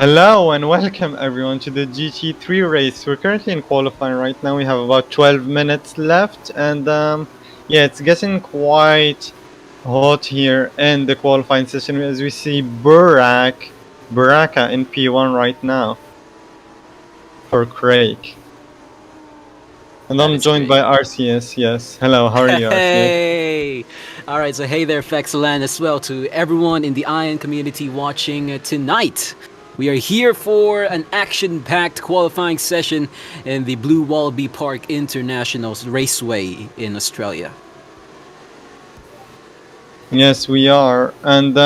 Hello and welcome everyone to the GT3 race. We're currently in qualifying right now. We have about 12 minutes left, and yeah, it's getting quite hot here in the qualifying session as we see Baraka in P1 right now for Craig. And That I'm is joined great. by RCS. Yes. Hello, how are you, RCS? Hey! All right, so hey there, Fexland, as well to everyone in the Iron community watching tonight. We are here for an action-packed qualifying session in the Blue Wallaby Park International Raceway in Australia. Yes, we are, and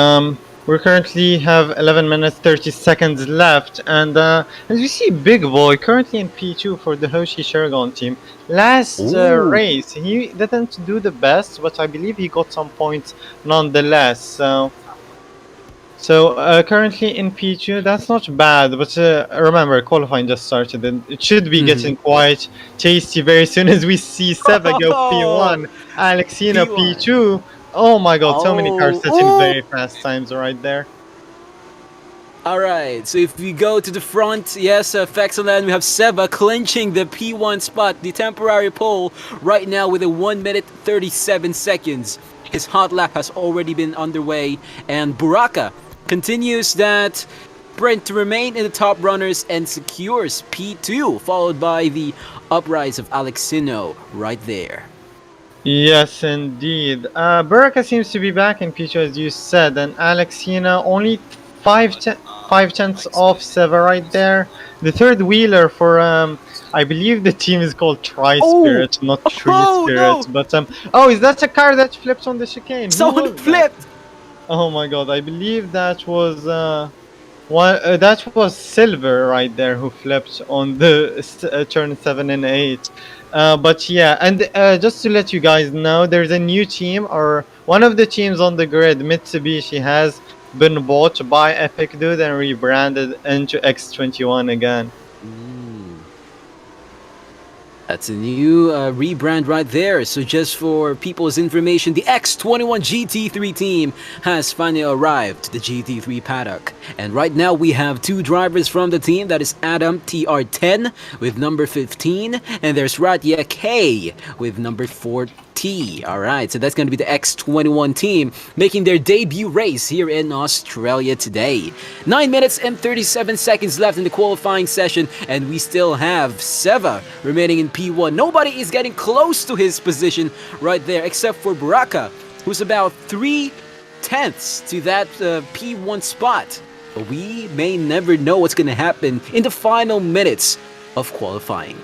we currently have 11 minutes 30 seconds left. And as you see, Big Boy currently in P2 for the Hoshi Sheragon team. Last Ooh! race, he didn't do the best, but I believe he got some points nonetheless. So currently in P2, that's not bad. But remember, qualifying just started, and it should be Mm-hmm. getting quite tasty very soon as we see Seva go P1, Alexina P1. P2. Oh my god, so many cars Oh, setting ooh! very fast times right there. Alright, so if we go to the front, yes, Fexeland, we have Seva clinching the P1 spot, the temporary pole, right now with a 1 minute 37 seconds. His hot lap has already been underway, and Buraka continues that sprint to remain in the top runners and secures P2, followed by the uprise of Alexino right there. Yes, indeed. Baraka seems to be back in P2 as you said, and Alexina only 5 tenths off Seva right there. The third wheeler for I believe the team is called Tri Oh! Spirit, not Tree Oh Spirit. no! But oh, is that a car that flipped on the chicane? Who Someone was that? flipped! Oh my god, I believe that was that was Silver right there who flipped on the turn 7 and 8. But yeah, and just to let you guys know, there's a new team, or one of the teams on the grid, Mitsubishi, has been bought by Epic Dude and rebranded into X21 again. Mm. That's a new rebrand right there. So just for people's information, the X21 GT3 team has finally arrived to the GT3 paddock. And right now we have two drivers from the team. That is Adam TR10 with number 15. And there's Ratya K with number 14. Alright, so that's going to be the X21 team making their debut race here in Australia today. 9 minutes and 37 seconds left in the qualifying session, and we still have Seva remaining in P1. Nobody is getting close to his position right there except for Baraka, who's about 3/10 to that P1 spot. But we may never know what's going to happen in the final minutes of qualifying.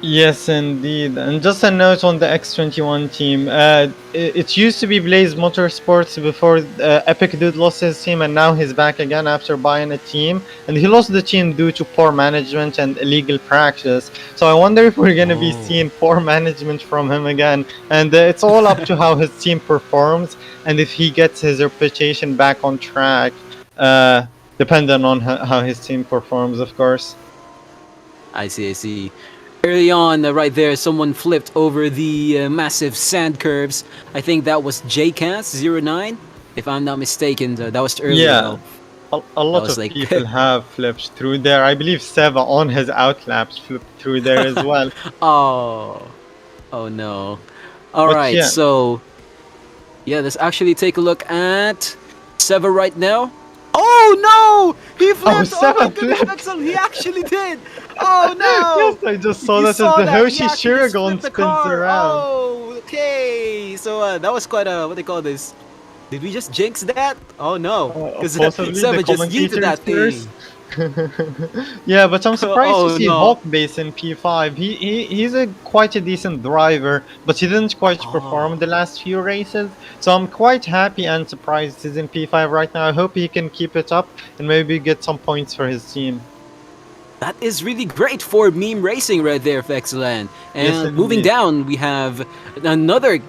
Yes, indeed. And just a note on the X21 team. It used to be Blaze Motorsports before Epic Dude lost his team, and now he's back again after buying a team. And he lost the team due to poor management and illegal practice. So I wonder if we're going to be seeing poor management from him again. And it's all up to how his team performs and if he gets his reputation back on track, depending on how his team performs, of course. I see, I see. Early on, right there, someone flipped over the massive sand curves. I think that was JCast09, if I'm not mistaken. That was earlier, Yeah. though. A That lot was of like, people have flipped through there. I believe Seva on his outlaps flipped through there as well. oh, oh no. All But right, yeah, so yeah, let's actually take a look at Seva right now. Oh no! He oh, flipped! Oh my Seva goodness, flipped. Vexel, he actually did! Oh Yes, no! I just saw You that as saw the that? He Hoshi actually just Shiragon flipped the spins car! around. Oh, okay! So that was quite a, what they call this? Did we just jinx that? Oh no, because Possibly the Seva just yeeted commentators that thing. first. Yeah, but I'm surprised to Oh see no. Hawkbase in P5. He's a quite a decent driver, but he didn't quite perform Oh. the last few races. So I'm quite happy and surprised he's in P5 right now. I hope he can keep it up and maybe get some points for his team. That is really great for meme racing right there, Fexland. Yes, And moving indeed. down, we have another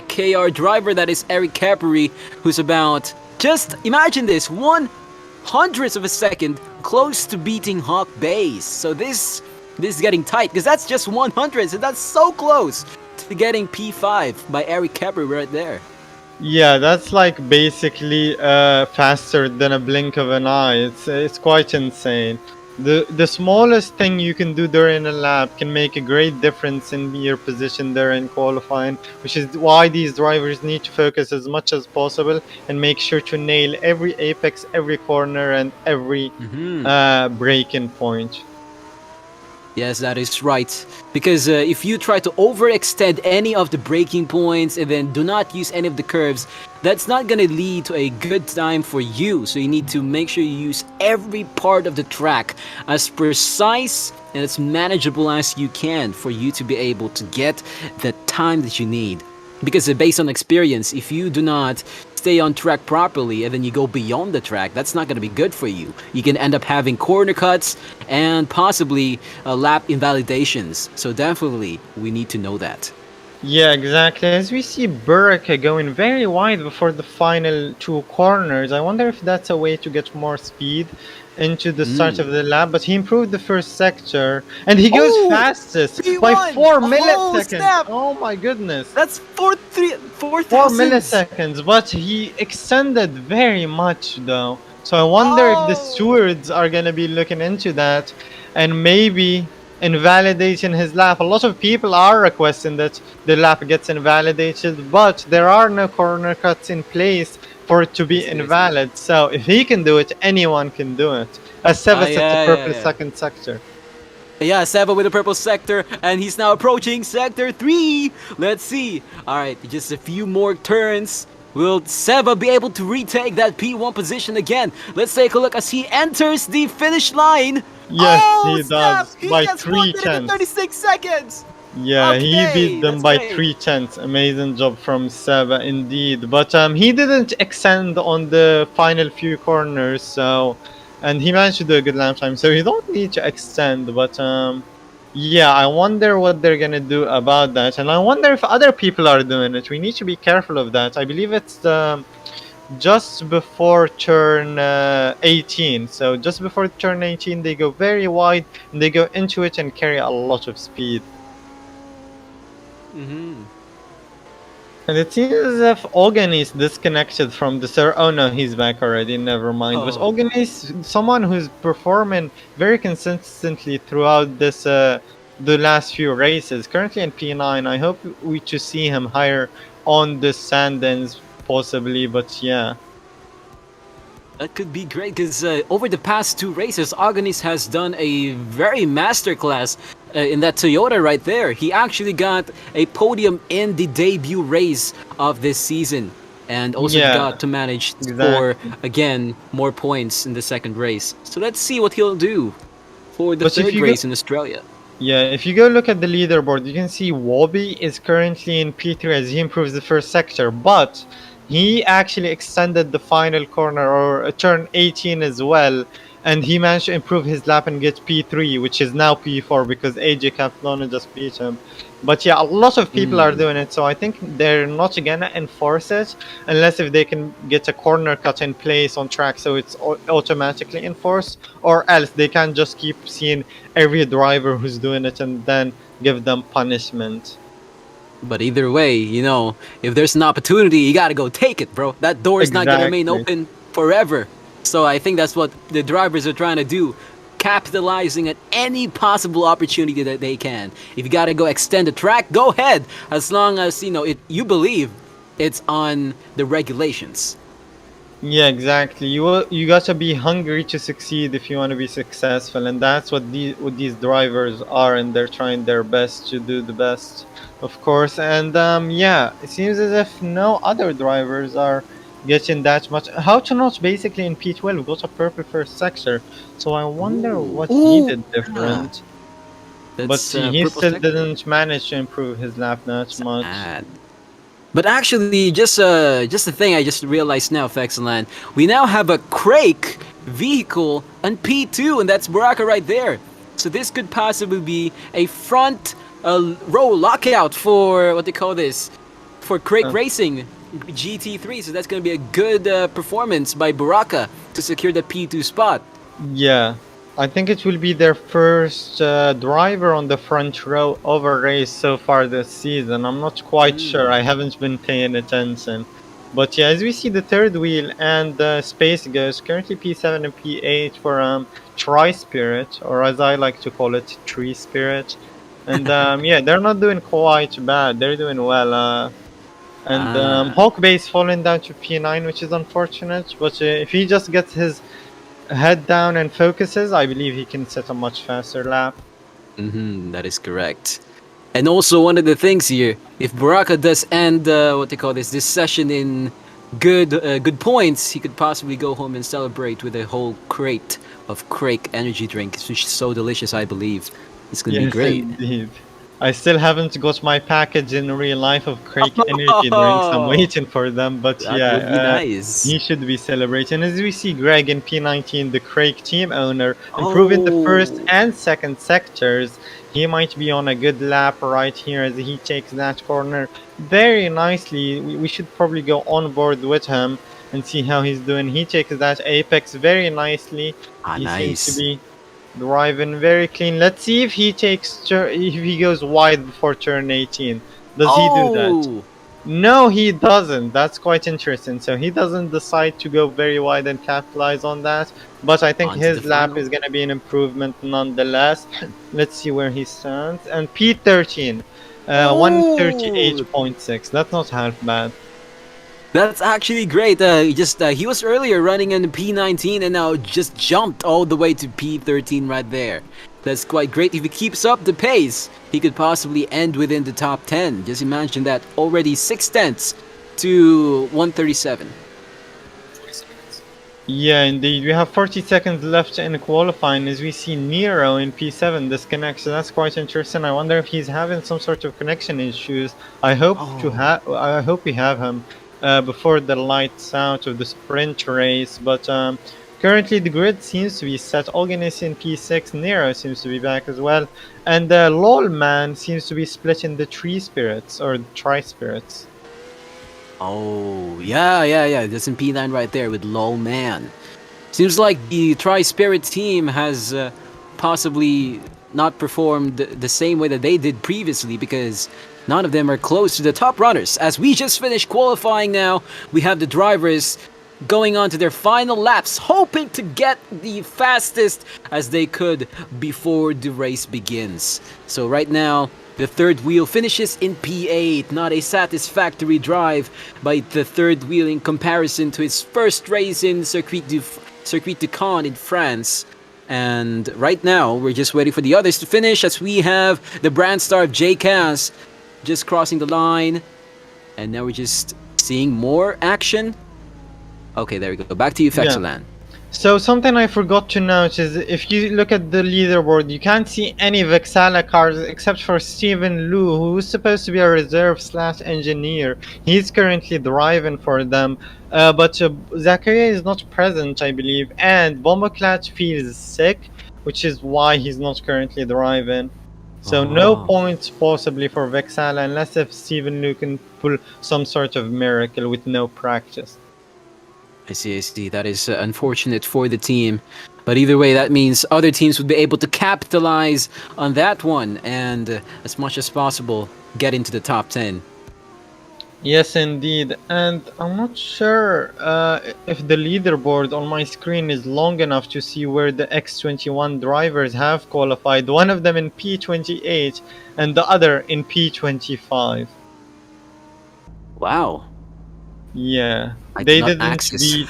KR driver, that is Eric Capri, who's about, just imagine this, 1/100th of a second close to beating Hawk Base. So this is getting tight, because that's just 1/100th, and that's so close to getting P5 by Eric Capri right there. Yeah, that's like basically faster than a blink of an eye. It's quite insane. The smallest thing you can do during a lap can make a great difference in your position there in qualifying, which is why these drivers need to focus as much as possible and make sure to nail every apex, every corner, and every Hmm. braking point. Yes, that is right. Because if you try to overextend any of the braking points and then do not use any of the curves, that's not going to lead to a good time for you. So you need to make sure you use every part of the track as precise and as manageable as you can for you to be able to get the time that you need. Because based on experience, if you do not stay on track properly and then you go beyond the track, that's not going to be good for you. You can end up having corner cuts and possibly lap invalidations. So definitely, we need to know that. Yeah, exactly. As we see Burka going very wide before the final two corners, I wonder if that's a way to get more speed into the start Mm. of the lap. But he improved the first sector, and he goes Oh, fastest by P1! 4 milliseconds. Snap! Oh my goodness. That's 4 Four thousandths. milliseconds, but he extended very much though. So I wonder if the Oh, stewards are gonna be looking into that and maybe invalidating his lap. A lot of people are requesting that the lap gets invalidated, but there are no corner cuts in place for it to I be see, I see. invalid. So if he can do it, anyone can do it. As Seva set the Yeah, yeah, purple yeah. second sector. Yeah, Seba with the purple sector, and he's now approaching sector 3. Let's see. Alright, just a few more turns. Will Seba be able to retake that P1 position again? Let's take a look as he enters the finish line. Yes, Oh, he snap! does He by gets 1 three minute and tenths. 36 seconds! Yeah, he beat Okay, them that's by great. 3 tenths. Amazing job from Seba indeed. But he didn't extend on the final few corners, so and he managed to do a good lap time, so you don't need to extend. But yeah, I wonder what they're gonna do about that, and I wonder if other people are doing it. We need to be careful of that. I believe it's just before turn 18. So just before turn 18, they go very wide and they go into it and carry a lot of speed. Mm-hmm. And it seems as if Ogan is disconnected from the server. Oh no, he's back already. Never mind. But Oh. Ogan is someone who's performing very consistently throughout this the last few races. Currently in P9. I hope we to see him higher on the Sandens possibly. But yeah, That could be great because over the past two races, Aghanis has done a very masterclass in that Toyota right there. He actually got a podium in the debut race of this season and also yeah, got to manage to score exactly. again more points in the second race. So let's see what he'll do for the But if third you go, race in Australia. yeah, if you go look at the leaderboard, you can see Wobby is currently in P3 as he improves the first sector, but he actually extended the final corner or turn 18 as well, and he managed to improve his lap and get P3, which is now P4 because AJ Caplona just beat him. But yeah, a lot of people are Mm. doing it, so I think they're not gonna enforce it unless if they can get a corner cut in place on track so it's automatically enforced, or else they can just keep seeing every driver who's doing it and then give them punishment. But either way, if there's an opportunity, you gotta go take it, bro. That door is not gonna remain Exactly. open forever. So I think that's what the drivers are trying to do, capitalizing at any possible opportunity that they can. If you gotta go extend the track, go ahead, as long as you believe it's on the regulations. Yeah, exactly. You gotta be hungry to succeed if you want to be successful, and that's what these drivers are, and they're trying their best to do the best, of course. And yeah, it seems as if no other drivers are getting that much. How to not basically in P12 got a purple first sector, so I wonder Ooh, what he ooh, did yeah. different. But That's see, he purple still sector. didn't manage to improve his lap that much. Sad. But actually, just a thing I just realized now, Fexeland, we now have a Crake vehicle on P2, and that's Baraka right there. So this could possibly be a front row lockout for what they call this, for Crake Uh, Racing GT3. So that's going to be a good performance by Baraka to secure the P2 spot. Yeah, I think it will be their first driver on the front row of a race so far this season. I'm not quite sure. Mm. I haven't been paying attention. But yeah, as we see the third wheel and Space Ghost, currently P7 and P8 for Tri Spirit, or as I like to call it, Tree Spirit. And yeah, they're not doing quite bad. They're doing well. And Ah. Hawk Base falling down to P9, which is unfortunate. But if he just gets his head down and focuses, I believe he can set a much faster lap. That is correct. And also one of the things here, if Baraka does end what they call this session in good points, he could possibly go home and celebrate with a whole crate of Crake energy drinks, which is so delicious. I believe it's gonna be Yes, great. indeed. I still haven't got my package in real life of Crake energy drinks. I'm Oh, waiting for them, but that would be yeah, nice. he should be celebrating. As we see Greg in P19, the Crake team owner, improving the first Oh, and second sectors. He might be on a good lap right here as he takes that corner very nicely. We should probably go on board with him and see how he's doing. He takes that apex very nicely. He seems to nice. be driving very clean. Let's see if he if he goes wide before turn 18. Does he do that? Oh, No, he doesn't. That's quite interesting. So he doesn't decide to go very wide and capitalize on that. But I think on to the his lap final. is going to be an improvement nonetheless. Let's see where he stands. And P13, Oh, 138.6. That's not half bad. that's actually great. He was earlier running in P19 and now just jumped all the way to P13 right there. That's quite great. If he keeps up the pace, he could possibly end within the top 10. Just imagine that, already 6 tenths to 137. Yeah, indeed. We have 40 seconds left in qualifying as we see Nero in P7 disconnect. So that's quite interesting. I wonder if he's having some sort of connection issues. Oh, I hope we have him before the lights out of the sprint race. But currently the grid seems to be set. Olganis in P6, Nero seems to be back as well, and LOL Man seems to be split in the Tree Spirits or Tri Spirits. oh, yeah. That's in P9 right there with Lol Man. Seems like the Tri-Spirit team has possibly not performed the same way that they did previously because none of them are close to the top runners. As we just finished qualifying now, we have the drivers going on to their final laps, hoping to get the fastest as they could before the race begins. So right now, the third wheel finishes in P8, not a satisfactory drive by the third wheel in comparison to its first race in Circuit du Caen in France. And right now, we're just waiting for the others to finish as we have the brand star of JCAS just crossing the line. And now we're just seeing more action. Okay, there we go. Back to you, Yeah. Fexalan. So something I forgot to note is if you look at the leaderboard, you can't see any Vexala cars except for Stephen Liu, who's supposed to be a reserve slash engineer. He's currently driving for them, but Zakaria is not present, I believe, and Bomboclat feels sick, which is why he's not currently driving. So no Oh, points possibly for Vexala unless if Stephen Liu can pull some sort of miracle with no practice. I see, I see. That is unfortunate for the team. But either way, that means other teams would be able to capitalize on that one and, as much as possible, get into the top 10. Yes, indeed. And I'm not sure if the leaderboard on my screen is long enough to see where the X21 drivers have qualified. One of them in P28 and the other in P25. Wow. Yeah, I they cannot didn't access. beat.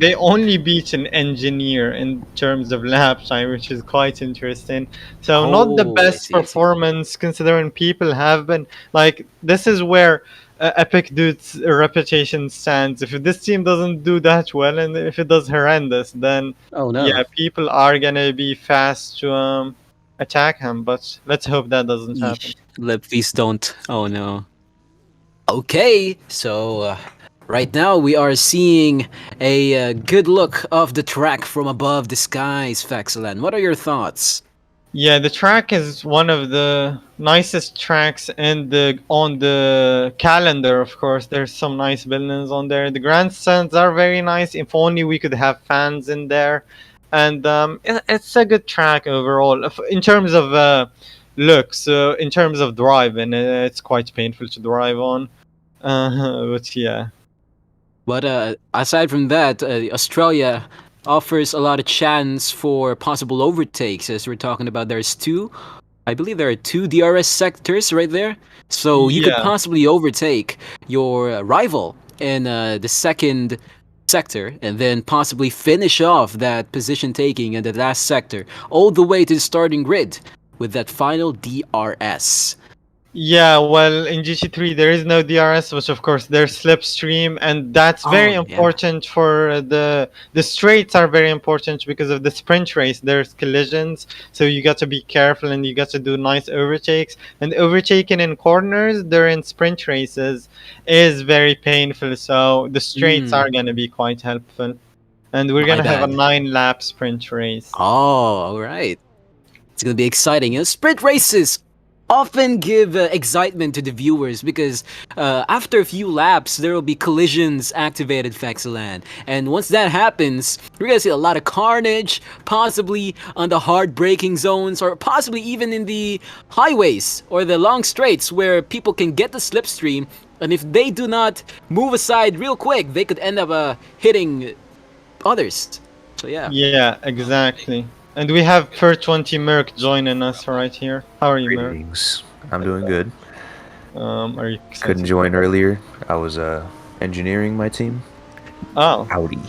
They only beat an engineer in terms of lap time, which is quite interesting. So not the Oh, I best see, I see. performance considering people have been like this is where Epic Dude's reputation stands. If this team doesn't do that well and if it does horrendous, then Oh, yeah, no. people are gonna be fast to attack him. But let's hope that doesn't happen. Yeesh. Please don't. Oh, no. Okay, so right now we are seeing a good look of the track from above the skies, Faxalan. What are your thoughts? Yeah, the track is one of the nicest tracks in the on the calendar. Of course, there's some nice buildings on there. The grandstands are very nice. If only we could have fans in there, and it's a good track overall. In terms of looks, in terms of driving, it's quite painful to drive on. But yeah. But aside from that, Australia offers a lot of chance for possible overtakes. As we're talking about, there's two. I believe there are two DRS sectors right there, so you could Yeah. possibly overtake your rival in the second sector, and then possibly finish off that position taking in the last sector, all the way to the starting grid with that final DRS. Yeah, well, in GT3 there is no DRS, which of course there's slipstream, and that's very Oh yeah. important for the straights are very important because of the sprint race. There's collisions, so you got to be careful and you got to do nice overtakes. And overtaking in corners during sprint races is very painful, so the straights Mm, are gonna be quite helpful. And we're my gonna have a bad. 9-lap sprint race. Oh, all right. It's gonna be exciting. Sprint races often give excitement to the viewers because after a few laps there will be collisions activated, Faxalan, and once that happens, we're gonna see a lot of carnage, possibly on the hard braking zones, or possibly even in the highways or the long straights where people can get the slipstream, and if they do not move aside real quick, they could end up hitting others. So yeah. Yeah, exactly. And we have Per 20 Merc joining us right here. How are you, Merc? Greetings. I'm doing good. Are you Couldn't excited? join earlier. I was engineering my team. Oh, Howdy.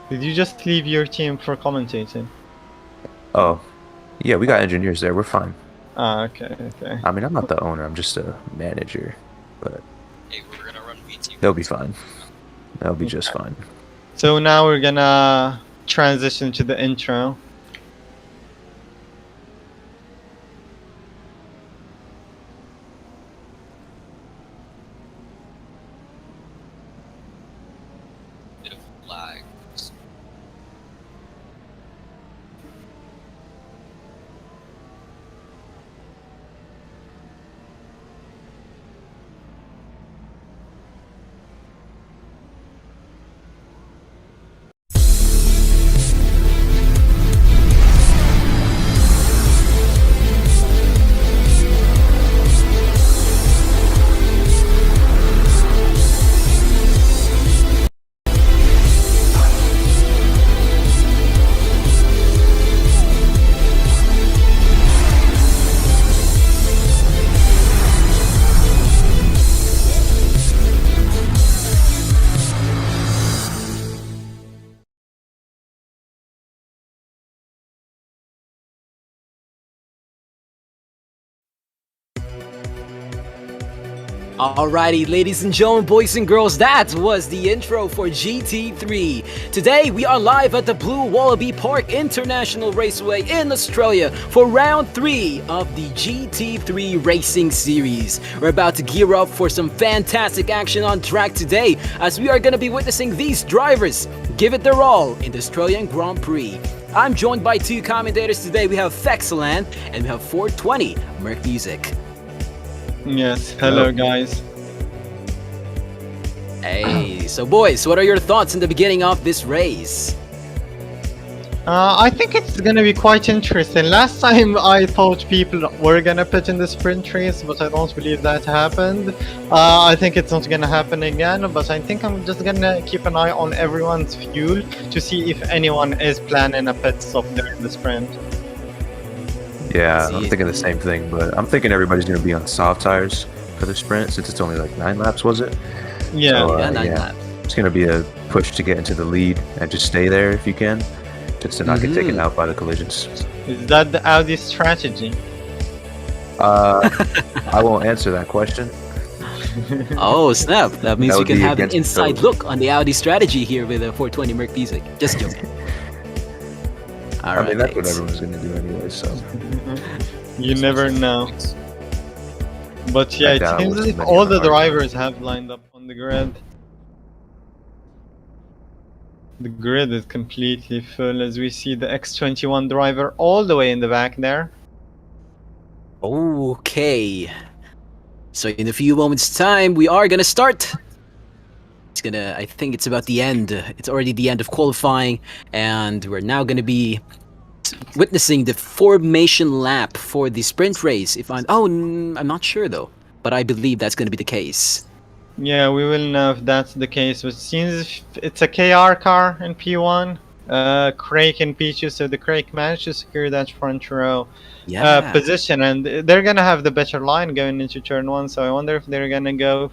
did you just leave your team for commentating? Oh, yeah, we got engineers there. We're fine. Ah, okay, okay. I mean, I'm not the owner. I'm just a manager, but Hey, we're gonna run VT. they'll be fine. They'll be just fine. So now we're gonna transition to the intro. Bit of lag. Alrighty, ladies and gentlemen, boys and girls, that was the intro for GT3. Today, we are live at the Blue Wallaby Park International Raceway in Australia for round 3 of the GT3 Racing Series. We're about to gear up for some fantastic action on track today, as we are going to be witnessing these drivers give it their all in the Australian Grand Prix. I'm joined by 2 commentators today. We have Fexalan and we have 420 Merc Music. Yes, hello Hello. guys. Hey, so boys, what are your thoughts in the beginning of this race? I think it's gonna be quite interesting. Last time I thought people were gonna pit in the sprint race, but I don't believe that happened. I think it's not gonna happen again, but I think I'm just gonna keep an eye on everyone's fuel to see if anyone is planning a pit stop during the sprint. Yeah, See I'm it. thinking the same thing, but I'm thinking everybody's going to be on soft tires for the sprint since it's only like 9 laps, was it? Yeah. So, Yeah, 9 yeah. laps. It's going to be a push to get into the lead and just stay there if you can, just to not get taken out by the collisions. Is that the Audi strategy? I won't answer that question. Oh snap! That means That we would can be have an against inside code. look on the Audi strategy here with a 420 Merc Music. Just joking. I mean, that's what Alright. everyone's going to do anyway, so. You never know. But yeah, I it doubt seems with like many all of the the hard drivers have lined up on the grid. The grid is completely full as we see the X21 driver all the way in the back there. Okay. So in a few moments' time, we are gonna start. I think it's about the end. It's already the end of qualifying, and we're now gonna be witnessing the formation lap for the sprint race. I'm not sure though, but I believe that's gonna be the case. Yeah, we will know if that's the case. But since it's a KR car in P1, Craig in P2, so the Craig managed to secure that front row Yeah. position, and they're gonna have the better line going into turn one. So I wonder if they're gonna go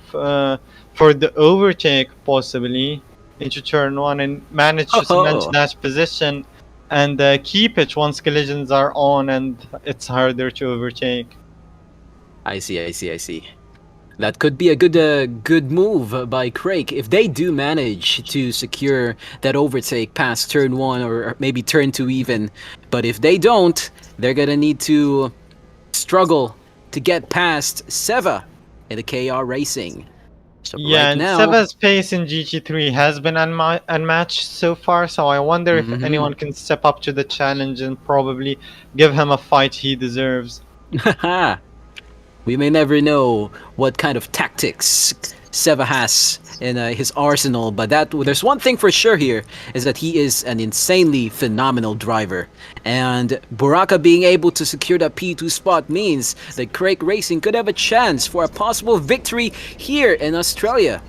for the overtake possibly into turn one and manage to cement Oh, that position and keep it once collisions are on and it's harder to overtake. I see, I see, I see. That could be a good move by Craig if they do manage to secure that overtake past turn one or maybe turn two even. But if they don't, they're gonna need to struggle to get past Seva in the KR Racing. So Yeah, right and now, Seva's pace in GT3 has been unmatched so far, so I wonder if mhm. anyone can step up to the challenge and probably give him a fight he deserves. We may never know what kind of tactics Seva has in his arsenal, but there's one thing for sure here is that he is an insanely phenomenal driver. And Buraka being able to secure that P2 spot means that Craig Racing could have a chance for a possible victory here in Australia.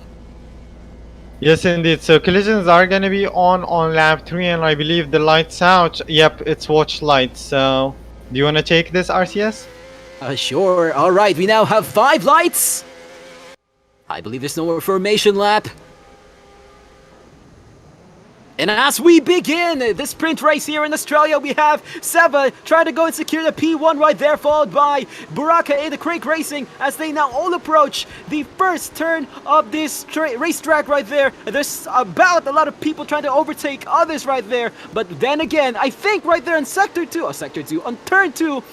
Yes, indeed. So collisions are going to be on lap 3, and I believe the lights out. Yep, it's watch lights. So, do you want to take this, RCS? Sure. All right, we now have 5 lights. I believe there's no more formation lap. And as we begin this sprint race here in Australia, we have Seva trying to go and secure the P1 right there, followed by Buraka in the Craig Racing as they now all approach the first turn of this racetrack right there. There's about a lot of people trying to overtake others right there, but then again, I think right there in on turn 2,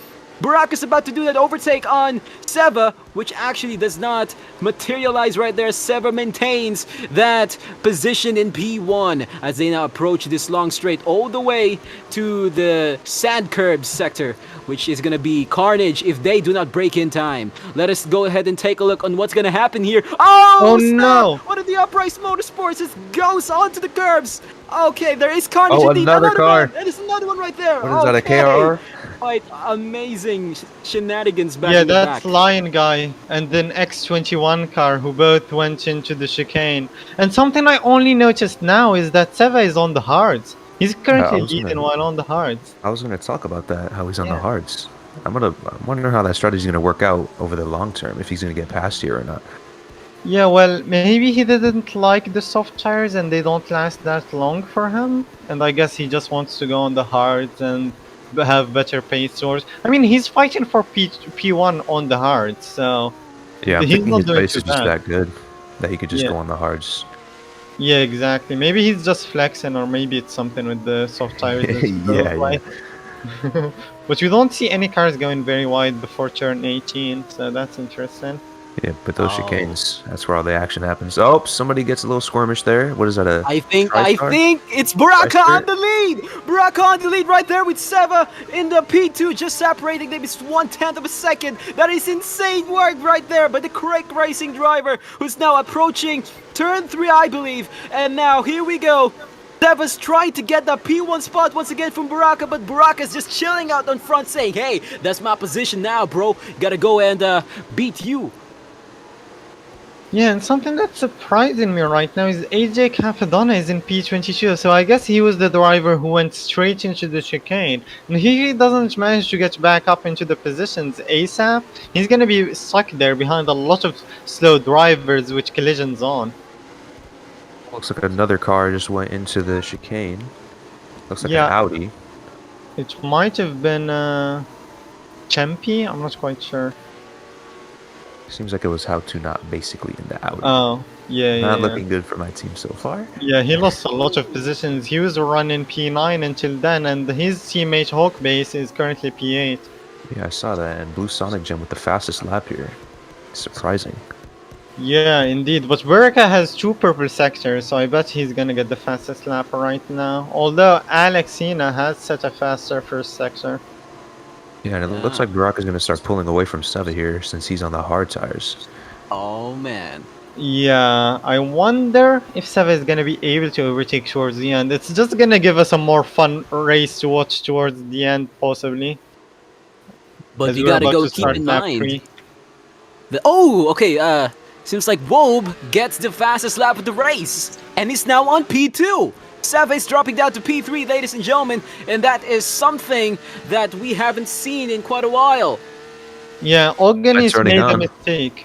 Burak is about to do that overtake on Seva, which actually does not materialize right there. Seva maintains that position in P1 as they now approach this long straight all the way to the sand curbs sector, which is going to be carnage if they do not break in time. Let us go ahead and take a look on what's going to happen here. Oh Oh, snap! no! One of the Uprise Motorsports just goes onto the curbs. Okay, there is carnage Oh, indeed. another car. That is another one right there. What is that, a Okay. KRR? Quite amazing shenanigans back Yeah, in the that's back. Lion Guy and then X21 car who both went into the chicane. And something I only noticed now is that Seva is on the hards. He's Yeah, currently leading while on the hards. I was gonna talk about that. How he's on the Yeah. hards. I'm wondering how that strategy is gonna work out over the long term. If he's gonna get past here or not. Yeah, well, maybe he didn't like the soft tires and they don't last that long for him. And I guess he just wants to go on the hards and have better pace source. I mean, he's fighting for P1 on the hards, so Yeah, I'm he's thinking not his doing pace too is just bad. that good that he could just Yeah, go on the hards. yeah, exactly. Maybe he's just flexing, or maybe it's something with the soft tires that's so Yeah, yeah. wide. But you don't see any cars going very wide before turn 18, so that's interesting. Yeah, but those Oh. chicanes, that's where all the action happens. Oh, somebody gets a little squirmish there. What is that, a I think TriStar? it's Buraka TriStar? on the lead. Buraka on the lead right there with Seva in the P2, just separating them is 1/10 of a second. That is insane work right there by the Craig Racing driver, who's now approaching turn 3, I believe. And now here we go. Seva's trying to get the P1 spot once again from Buraka, but Buraka's just chilling out on front, saying, "Hey, that's my position now, bro. Gotta go and beat you." Yeah, and something that's surprising me right now is AJ Capadonna is in P22, so I guess he was the driver who went straight into the chicane. And he doesn't manage to get back up into the positions ASAP. He's gonna be stuck there behind a lot of slow drivers with collisions on. Looks like another car just went into the chicane. Looks like an Yeah, Audi. it might have been Chempy, I'm not quite sure. Seems like it was how to not basically in the Audi. Oh, yeah, Not yeah. looking good for my team so far. Yeah, he lost a lot of positions. He was running P9 until then, and his teammate Hawkbase is currently P8. Yeah, I saw that. And Blue Sonic Gem with the fastest lap here. Surprising. Yeah, indeed. But Burka has 2 purple sectors, so I bet he's gonna get the fastest lap right now. Although Alexina has set a faster first sector. Yeah, and it looks like Baraka's going to start pulling away from Seva here since he's on the hard tires. Oh man. Yeah, I wonder if Seva is gonna be able to overtake towards the end. It's just gonna give us a more fun race to watch towards the end, possibly. But As you we're gotta about go to keep start in lap mind 3. okay. Seems like Wobe gets the fastest lap of the race, and he's now on P2. Seva is dropping down to P3, ladies and gentlemen, and that is something that we haven't seen in quite a while. Yeah, Ognis turning on.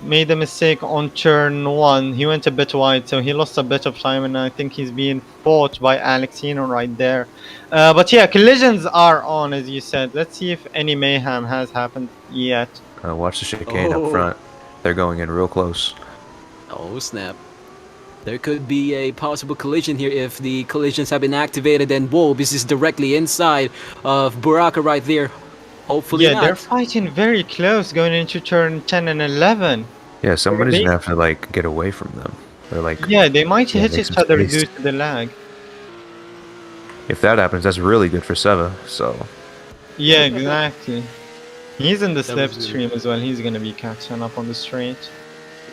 made a mistake on turn 1. He went a bit wide, so he lost a bit of time, and I think he's being fought by Alexino right there. But yeah, collisions are on, as you said. Let's see if any mayhem has happened yet. Watch the chicane Oh. up front. They're going in real close. Oh snap. There could be a possible collision here if the collisions have been activated and Wobe is directly inside of Buraka right there. Hopefully Yeah, not. they're fighting very close going into turn 10 and 11. Yeah, somebody's They- gonna have to like get away from them. They're like, Yeah, they might Yeah, hit make each some other space. due to the lag. if that happens, that's really good for Seva. So Yeah, exactly. He's in the That was slipstream as well. He's gonna be catching up on the straight.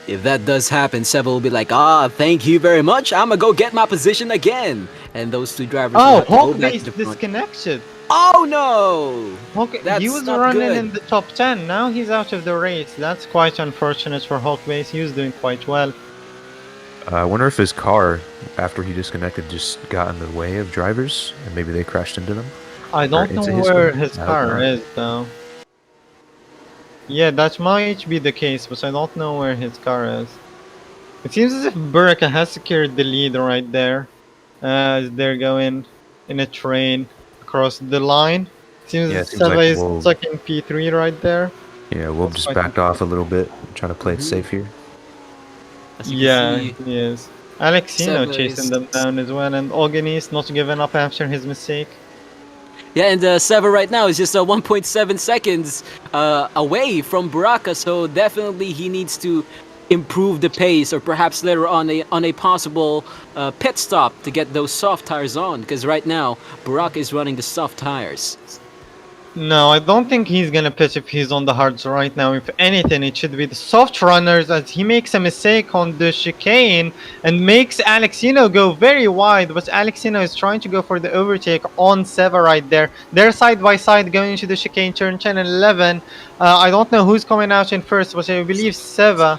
If that does happen, Seva will be like, thank you very much. I'ma go get my position again. And those two drivers will Oh, have to go Hawk back base to the front. disconnected. Oh no! Hawk, That's he was not running good. in the top 10. Now he's out of the race. That's quite unfortunate for Hawk base. He was doing quite well. I wonder if his car, after he disconnected, just got in the way of drivers, and maybe they crashed into them. I don't know into his where car? his I hope car not. is though. Yeah, that might be the case, but I don't know where his car is. It seems as if Buraka has secured the lead right there, as they're going in a train across the line. Seems Yeah, as it if seems like Seva is Wolves- stuck in P3 right there. Yeah, Wob That's just quite backed off a little bit, trying to play it Mhm. safe here. As you Yeah, can see, he is. Alexino Seva chasing is- them down as well, and Oganis not giving up after his mistake. yeah, and Seva right now is just 1.7 seconds away from Buraka, so definitely he needs to improve the pace, or perhaps later on a possible pit stop to get those soft tires on. Because right now Buraka is running the soft tires. No, I don't think he's gonna pitch if he's on the hards right now. If anything, it should be the soft runners, as he makes a mistake on the chicane and makes Alexino go very wide. But Alexino is trying to go for the overtake on Seva right there. They're side by side going into the chicane turn 10 and 11. I don't know who's coming out in first, but I believe Seva.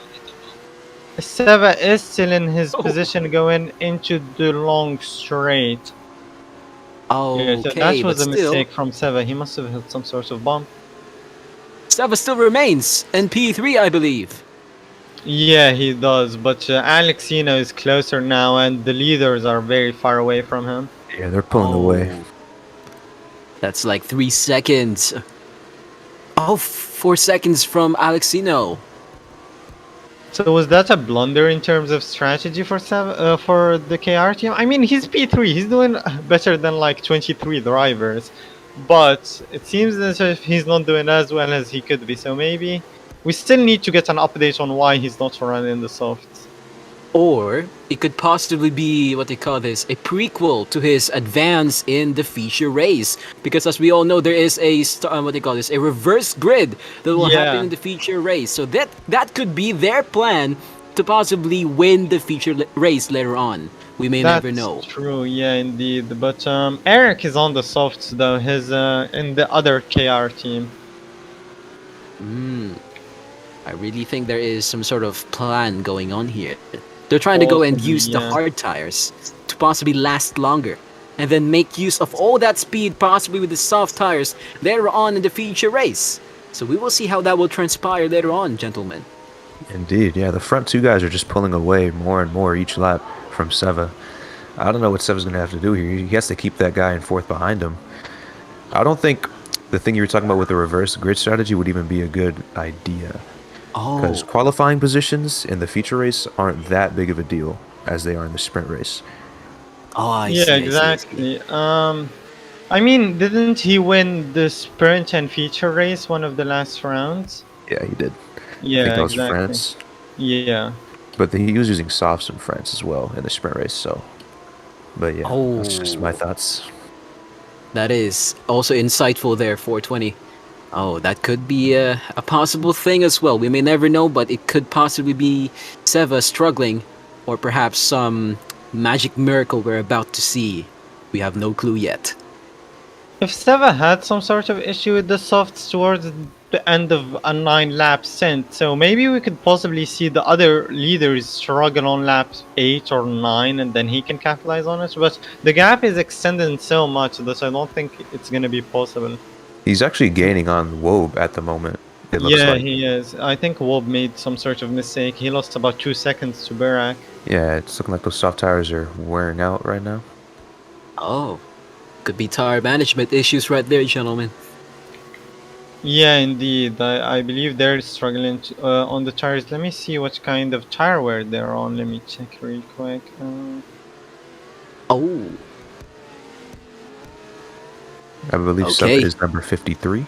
Seva is still in his Oh. position going into the long straight. Yeah, so Okay, that was but a still, mistake from Seva. He must have hit some sort of bump. Seva still remains in P3, I believe. Yeah, he does, but Alexino is closer now, and the leaders are very far away from him. Yeah, they're pulling away. That's like 3 seconds. Oh, 4 seconds from Alexino. So was that a blunder in terms of strategy for for the KR team? I mean, he's P3. He's doing better than like 23 drivers, but it seems as if he's not doing as well as he could be. So maybe we still need to get an update on why he's not running the softs. Or it could possibly be what they call this, a prequel to his advance in the feature race. Because as we all know, there is a what they call this, a reverse grid that will Yeah. happen in the feature race. So that could be their plan to possibly win the feature race later on. We may That's never know. true, yeah, indeed. But Eric is on the softs though. His in the other KR team. I really think there is some sort of plan going on here. They're trying to go and Possibly, use the yeah. hard tires to possibly last longer. And then make use of all that speed, possibly with the soft tires, later on in the feature race. So we will see how that will transpire later on, gentlemen. Indeed, yeah. The front two guys are just pulling away more and more each lap from Seva. I don't know what Seva's going to have to do here. He has to keep that guy in fourth behind him. I don't think the thing you were talking about with the reverse grid strategy would even be a good idea. Because Oh, qualifying positions in the feature race aren't that big of a deal as they are in the sprint race. I Yeah, see, I see. exactly. I mean, didn't he win the sprint and feature race one of the last rounds? Yeah, he did. I Yeah, think that was exactly. France. Yeah. But he was using softs in France as well in the sprint race, so. But yeah, that's just my Oh. thoughts. That is also insightful there, 420. Oh, that could be a possible thing as well. We may never know, but it could possibly be Seva struggling, or perhaps some magic miracle we're about to see. We have no clue yet. If Seva had some sort of issue with the softs towards the end of a 9 lap stint. So maybe we could possibly see the other leaders struggle on lap 8 or 9, and then he can capitalize on it. But the gap is extending so much that I don't think it's going to be possible. He's actually gaining on Wobe at the moment, it looks Yeah, like. he is. I think Wob made some sort of mistake. He lost about 2 seconds to Barak. Yeah, it's looking like those soft tires are wearing out right now. Oh, could be tire management issues right there, gentlemen. Yeah, indeed. I believe they're struggling on the tires. Let me see what kind of tire wear they're on. Let me check real quick. Oh, I believe Okay. Sub is number 53.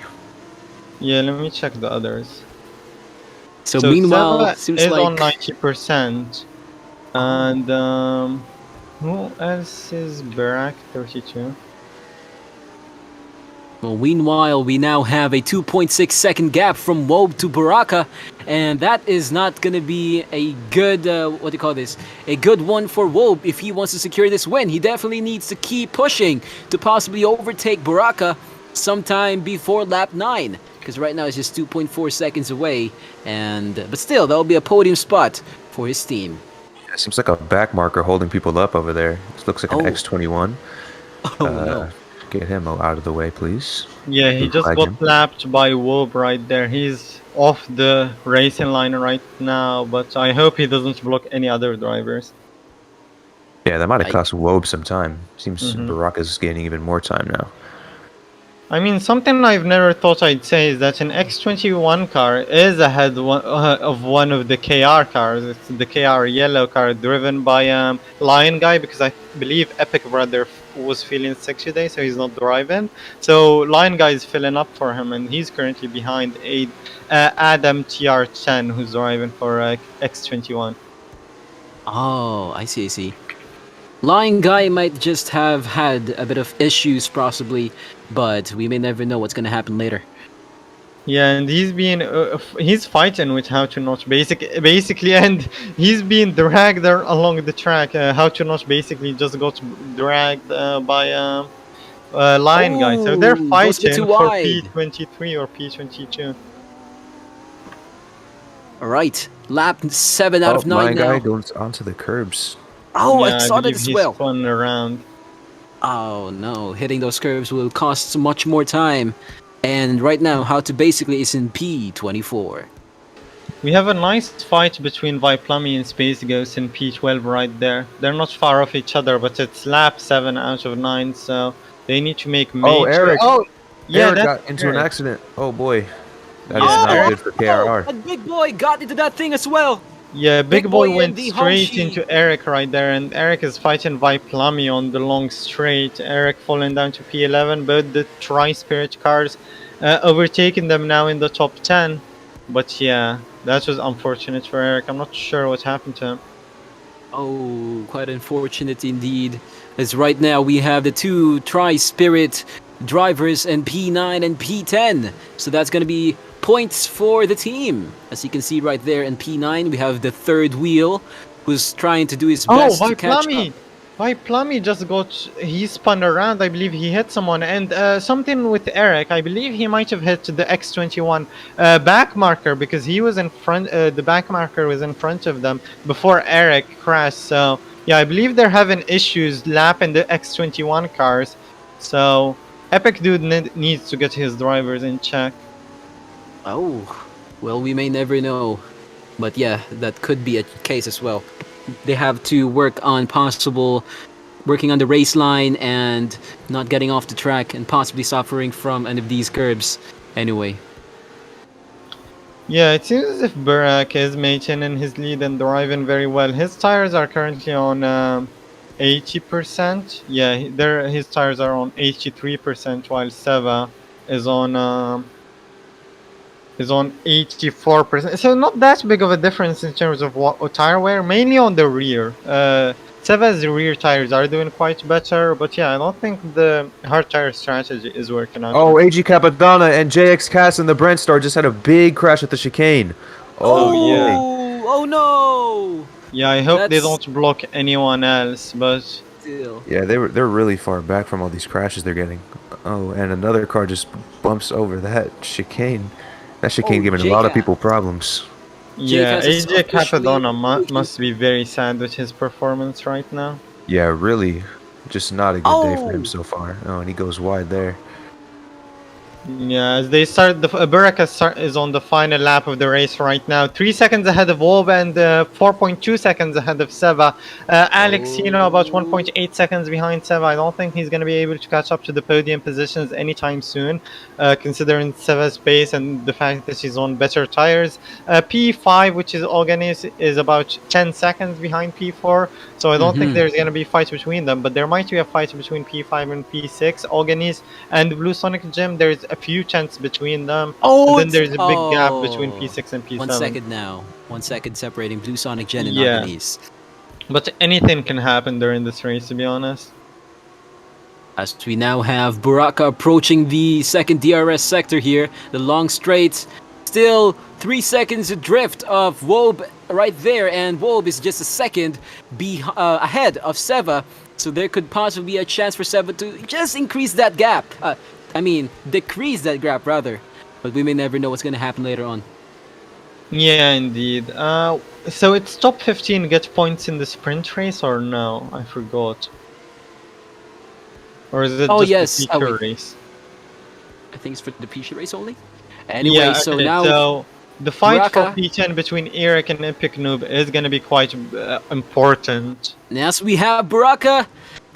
Yeah, let me check the others. so meanwhile, Seba seems is like on 90%. And who else is Barak 32? Well, meanwhile, we now have a 2.6 second gap from Wobe to Baraka, and that is not going to be a good, what do you call this? A good one for Wobe if he wants to secure this win. He definitely needs to keep pushing to possibly overtake Baraka sometime before lap 9, because right now it's just 2.4 seconds away, but still, that'll be a podium spot for his team. It seems like a back marker holding people up over there. This looks like an Oh. X21. Oh no. Get him out of the way, please. Yeah, he Blue just flag got him. lapped by Wob right there. He's off the racing line right now, but I hope he doesn't block any other drivers. Yeah, that might have I- cost Wobe some time. Seems Mhm. Baraka's gaining even more time now. I mean, something I've never thought I'd say is that an X21 car is ahead of one of the KR cars. It's the KR yellow car driven by Lion Guy, because I believe Epic Brother was feeling sick today, so he's not driving. So Lion Guy is filling up for him, and he's currently behind Adam TR10, who's driving for X21. Oh, I see, I see. Lion Guy might just have had a bit of issues, possibly, but we may never know what's gonna happen later. Yeah, and he's fighting with how to not basically, and he's being dragged along the track. How to not basically just got dragged by Lion Guy. So they're Oh, goes a bit too fighting for wide. P23 or P22. All right, lap 7 out of 9 my guy now. goes onto the curbs. Oh, Yeah, I I saw that believe as he's well. spun around. Oh no, hitting those curves will cost much more time. And right now, how to basically is in P24. We have a nice fight between Viplummy and Space Ghost in P12 right there. They're not far off each other, but it's lap 7 out of 9, so they need to make major... Eric. Oh, yeah, Eric that's got into an Eric. accident. Oh boy. That is Yeah, not Eric- good for KRR. That big boy got into that thing as well. Yeah, Big Big Boy Boy went and the straight Hoshi. into Eric right there, and Eric is fighting Viplummy on the long straight. Eric falling down to P11, both the Tri-Spirit cars overtaking them now in the top 10. But yeah, that was unfortunate for Eric. I'm not sure what happened to him. Oh, quite unfortunate indeed. As right now we have the two Tri-Spirit drivers in P9 and P10. So that's going to be points for the team. As you can see right there in P9, we have the third wheel who's trying to do his best to catch up. Viplummy just he spun around. I believe he hit someone, and something with Eric. I believe he might have hit the X21 back marker, because he was in front. The back marker was in front of them before Eric crashed. So yeah, I believe they're having issues lapping the X21 cars. So Epic Dude needs to get his drivers in check. Oh, well, we may never know. But yeah, that could be a case as well. They have to working on the race line and not getting off the track and possibly suffering from any of these curbs anyway. Yeah, it seems as if Burak is maintaining his lead and driving very well. His tires are currently on 80%. Yeah, his tires are on 83%, while Seva is on 84%. So not that big of a difference in terms of what tire wear, mainly on the rear. Seva's rear tires are doing quite better, but yeah, I don't think the hard tire strategy is working out. Oh, AG Capadonna and JX Cass and the Brent Star just had a big crash at the chicane. Oh, yeah. Oh no! Yeah, I hope they That's- don't block anyone else, but Still. Yeah, they're really far back from all these crashes they're getting. Oh, and another car just bumps over that chicane. That chicane giving a lot of Jake people problems. Jake Yeah, has AJ officially Capadonna must be very sad with his performance right now. Yeah, really, just not a good day for him Oh! so far. Oh, and he goes wide there. Yeah, as they start, is on the final lap of the race right now. 3 seconds ahead of Wolb and 4.2 seconds ahead of Seva. Alex, about Oh. 1.8 seconds behind Seva. I don't think he's going to be able to catch up to the podium positions anytime soon, considering Seva's pace and the fact that she's on better tires. P5, which is Organis, is about 10 seconds behind P4. So I don't think Mm-hmm. there's going to be a fight between them, but there might be a fight between P5 and P6. Organis and Blue Sonic Gym, there's a few chances between them, and Oh, then it's there's a big gap between P6 and One P7. second now. 1 second separating Blue Sonic Gen and Yeah, Arganese. but anything can happen during this race, to be honest. As we now have Buraka approaching the second DRS sector here, the long straight, still 3 seconds adrift of Wob right there, and Wob is just a second ahead of Seva, so there could possibly be a chance for Seva to just increase that gap. Decrease that gap rather, but we may never know what's going to happen later on. Yeah, indeed. So it's top 15 get points in the sprint race or no? I forgot. Or is it Oh, just yes. the feature race? I think it's for the PC race only. Anyway, Yeah, so okay, now so the fight for Buraka. P10 between Eric and Epic Noob is going to be quite important. Yes, we have Buraka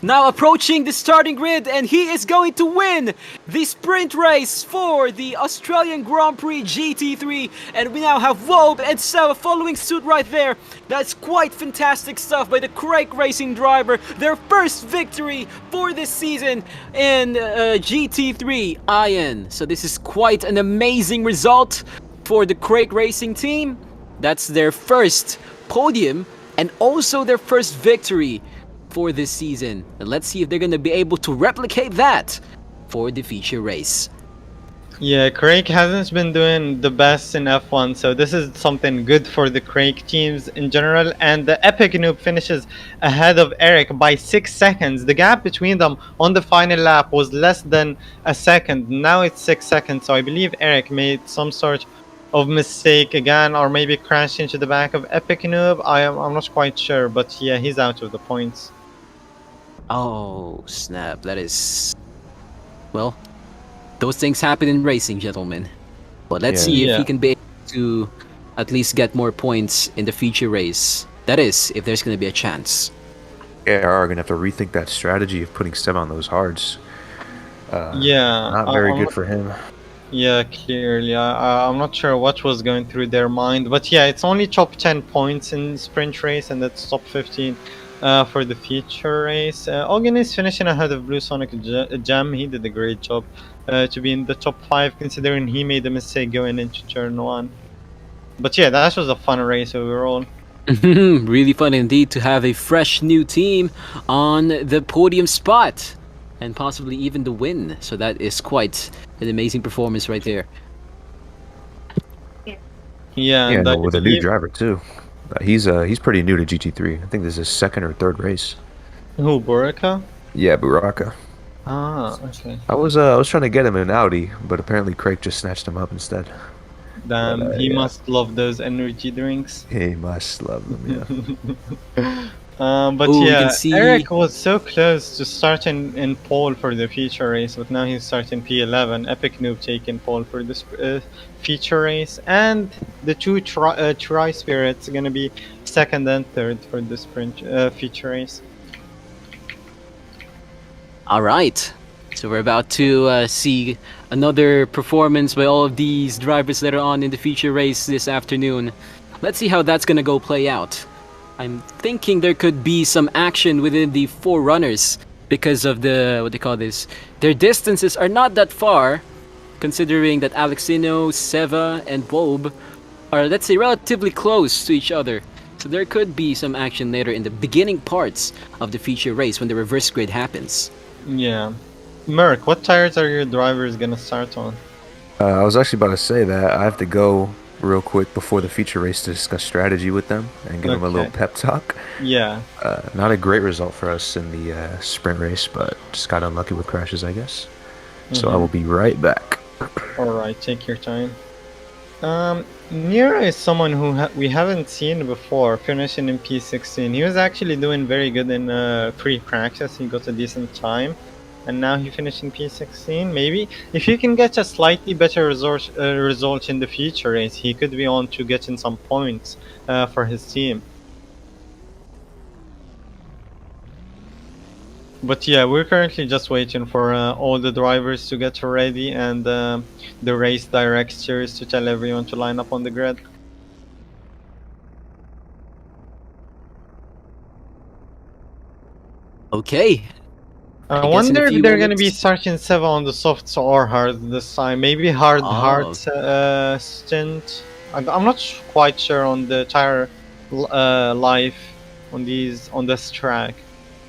now approaching the starting grid, and he is going to win the sprint race for the Australian Grand Prix GT3. And we now have Wob and Seva following suit right there. That's quite fantastic stuff by the Craig Racing driver. Their first victory for this season in GT3 Iron. So this is quite an amazing result for the Craig Racing team. That's their first podium and also their first victory for this season. And let's see if they're going to be able to replicate that for the feature race. Yeah, Craig hasn't been doing the best in F1, so this is something good for the Craig teams in general. And the Epic Noob finishes ahead of Eric by 6 seconds. The gap between them on the final lap was less than a second. Now it's 6 seconds, so I believe Eric made some sort of mistake again, or maybe crashed into the back of Epic Noob. I'm not quite sure, but yeah, he's out of the points. Oh, snap. That is... Well, those things happen in racing, gentlemen. But let's Yeah. see if Yeah. he can be able to at least get more points in the feature race. That is, if there's going to be a chance. AR gonna have to rethink that strategy of putting Seb on those hards. Yeah, Not very I'm good not- for him. Yeah, clearly. I'm not sure what was going through their mind, but yeah, it's only top 10 points in sprint race, and that's top 15 for the feature race. Ogan is finishing ahead of Blue Sonic Jam. He did a great job to be in the top 5, considering he made a mistake going into turn 1. But yeah, that was a fun race overall. Really fun indeed to have a fresh new team on the podium spot. And possibly even the win. So that is quite an amazing performance right there. Yeah, Yeah, and no, with a new driver too. He's pretty new to GT3. I think this is his second or third race. Who, Boraka? Yeah, Buraka. Ah, okay. I was trying to get him in Audi, but apparently Craig just snatched him up instead. Damn, he yeah. must love those energy drinks. He must love them, yeah. But Ooh, we yeah, can see- Eric was so close to starting in pole for the feature race, but now he's starting P11. Epic Noob taking pole for this feature race, and the two Tri Spirits are gonna be second and third for the sprint feature race. All right. So we're about to see another performance by all of these drivers later on in the feature race this afternoon. Let's see how that's going to go play out. I'm thinking there could be some action within the four runners because of the, what they call this, their distances are not that far, considering that Alexino, Seva, and Bob are, let's say, relatively close to each other. So there could be some action later in the beginning parts of the feature race when the reverse grid happens. Yeah. Merc, what tires are your drivers gonna start on? I was actually about to say that. I have to go real quick before the feature race to discuss strategy with them and give them a little Okay. pep talk. Yeah. Not a great result for us in the sprint race, but just got unlucky with crashes, I guess. So I will be right back. Alright, take your time. Nero is someone who we haven't seen before, finishing in P16. He was actually doing very good in pre-practice. He got a decent time, and now he finished in P16. Maybe if he can get a slightly better result in the future race, he could be on to getting some points for his team. But yeah, we're currently just waiting for all the drivers to get ready and the race directors to tell everyone to line up on the grid. Okay. I I guess in a wonder if few they're gonna be moments. starting 7 on the softs or hard this time. Maybe hard Oh. stint. I'm not quite sure on the tire life on this track,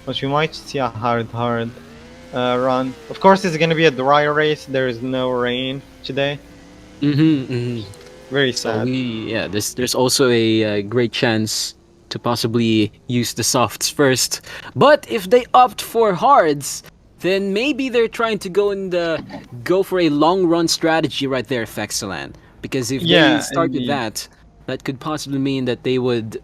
but we might see a hard run. Of course, it's gonna be a dry race. There is no rain today. Very So sad. there's also a great chance to possibly use the softs first. But if they opt for hards, then maybe they're trying to go for a long run strategy right there, Fexalan. Because if they Yeah, start with indeed. that, that could possibly mean that they would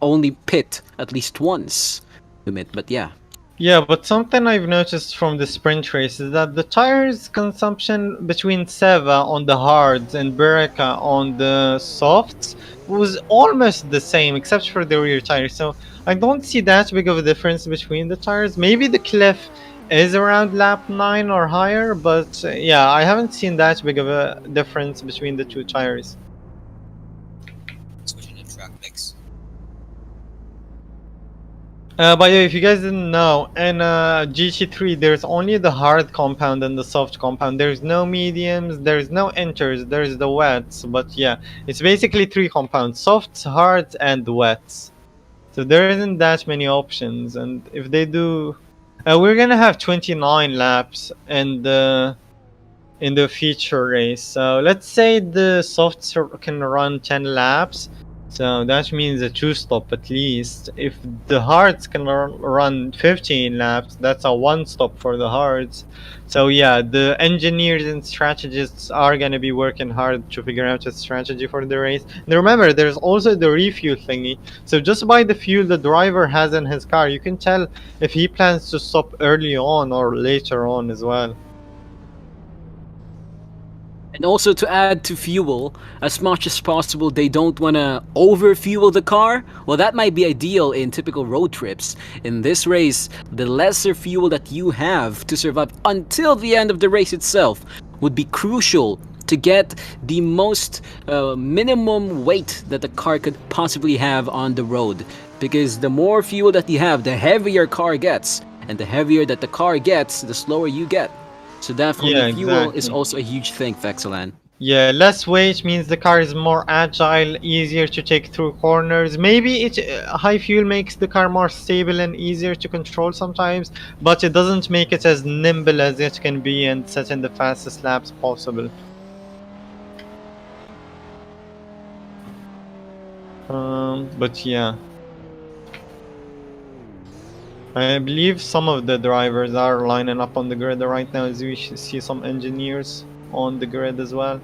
only pit at least once. But yeah. Yeah, but something I've noticed from the sprint race is that the tires consumption between Seva on the hards and Bereka on the softs was almost the same, except for the rear tires. So I don't see that big of a difference between the tires. Maybe the cliff is around lap 9 or higher, but yeah, I haven't seen that big of a difference between the two tires. Switching to track mix. By the way, if you guys didn't know, in GT3 there's only the hard compound and the soft compound. There's no mediums, there's no enters, there's the wets. But yeah, it's basically 3 compounds: softs, hards, and wets. So there isn't that many options. And if they do, we're gonna have 29 laps in the feature race. So let's say the softs can run 10 laps. So that means a 2 stop at least. If the hards can run 15 laps, that's a 1 stop for the hards. So yeah, the engineers and strategists are gonna be working hard to figure out a strategy for the race. And remember, there's also the refuel thingy. So just by the fuel the driver has in his car, you can tell if he plans to stop early on or later on as well. And also to add to fuel, as much as possible, they don't want to over fuel the car. Well, that might be ideal in typical road trips. In this race, the lesser fuel that you have to survive until the end of the race itself would be crucial to get the most minimum weight that the car could possibly have on the road. Because the more fuel that you have, the heavier car gets. And the heavier that the car gets, the slower you get. So definitely Yeah, fuel is exactly. also a huge thing, Fexalan. Yeah, less weight means the car is more agile, easier to take through corners. Maybe high fuel makes the car more stable and easier to control sometimes, but it doesn't make it as nimble as it can be and set in the fastest laps possible. But yeah, I believe some of the drivers are lining up on the grid right now, as we see some engineers on the grid as well.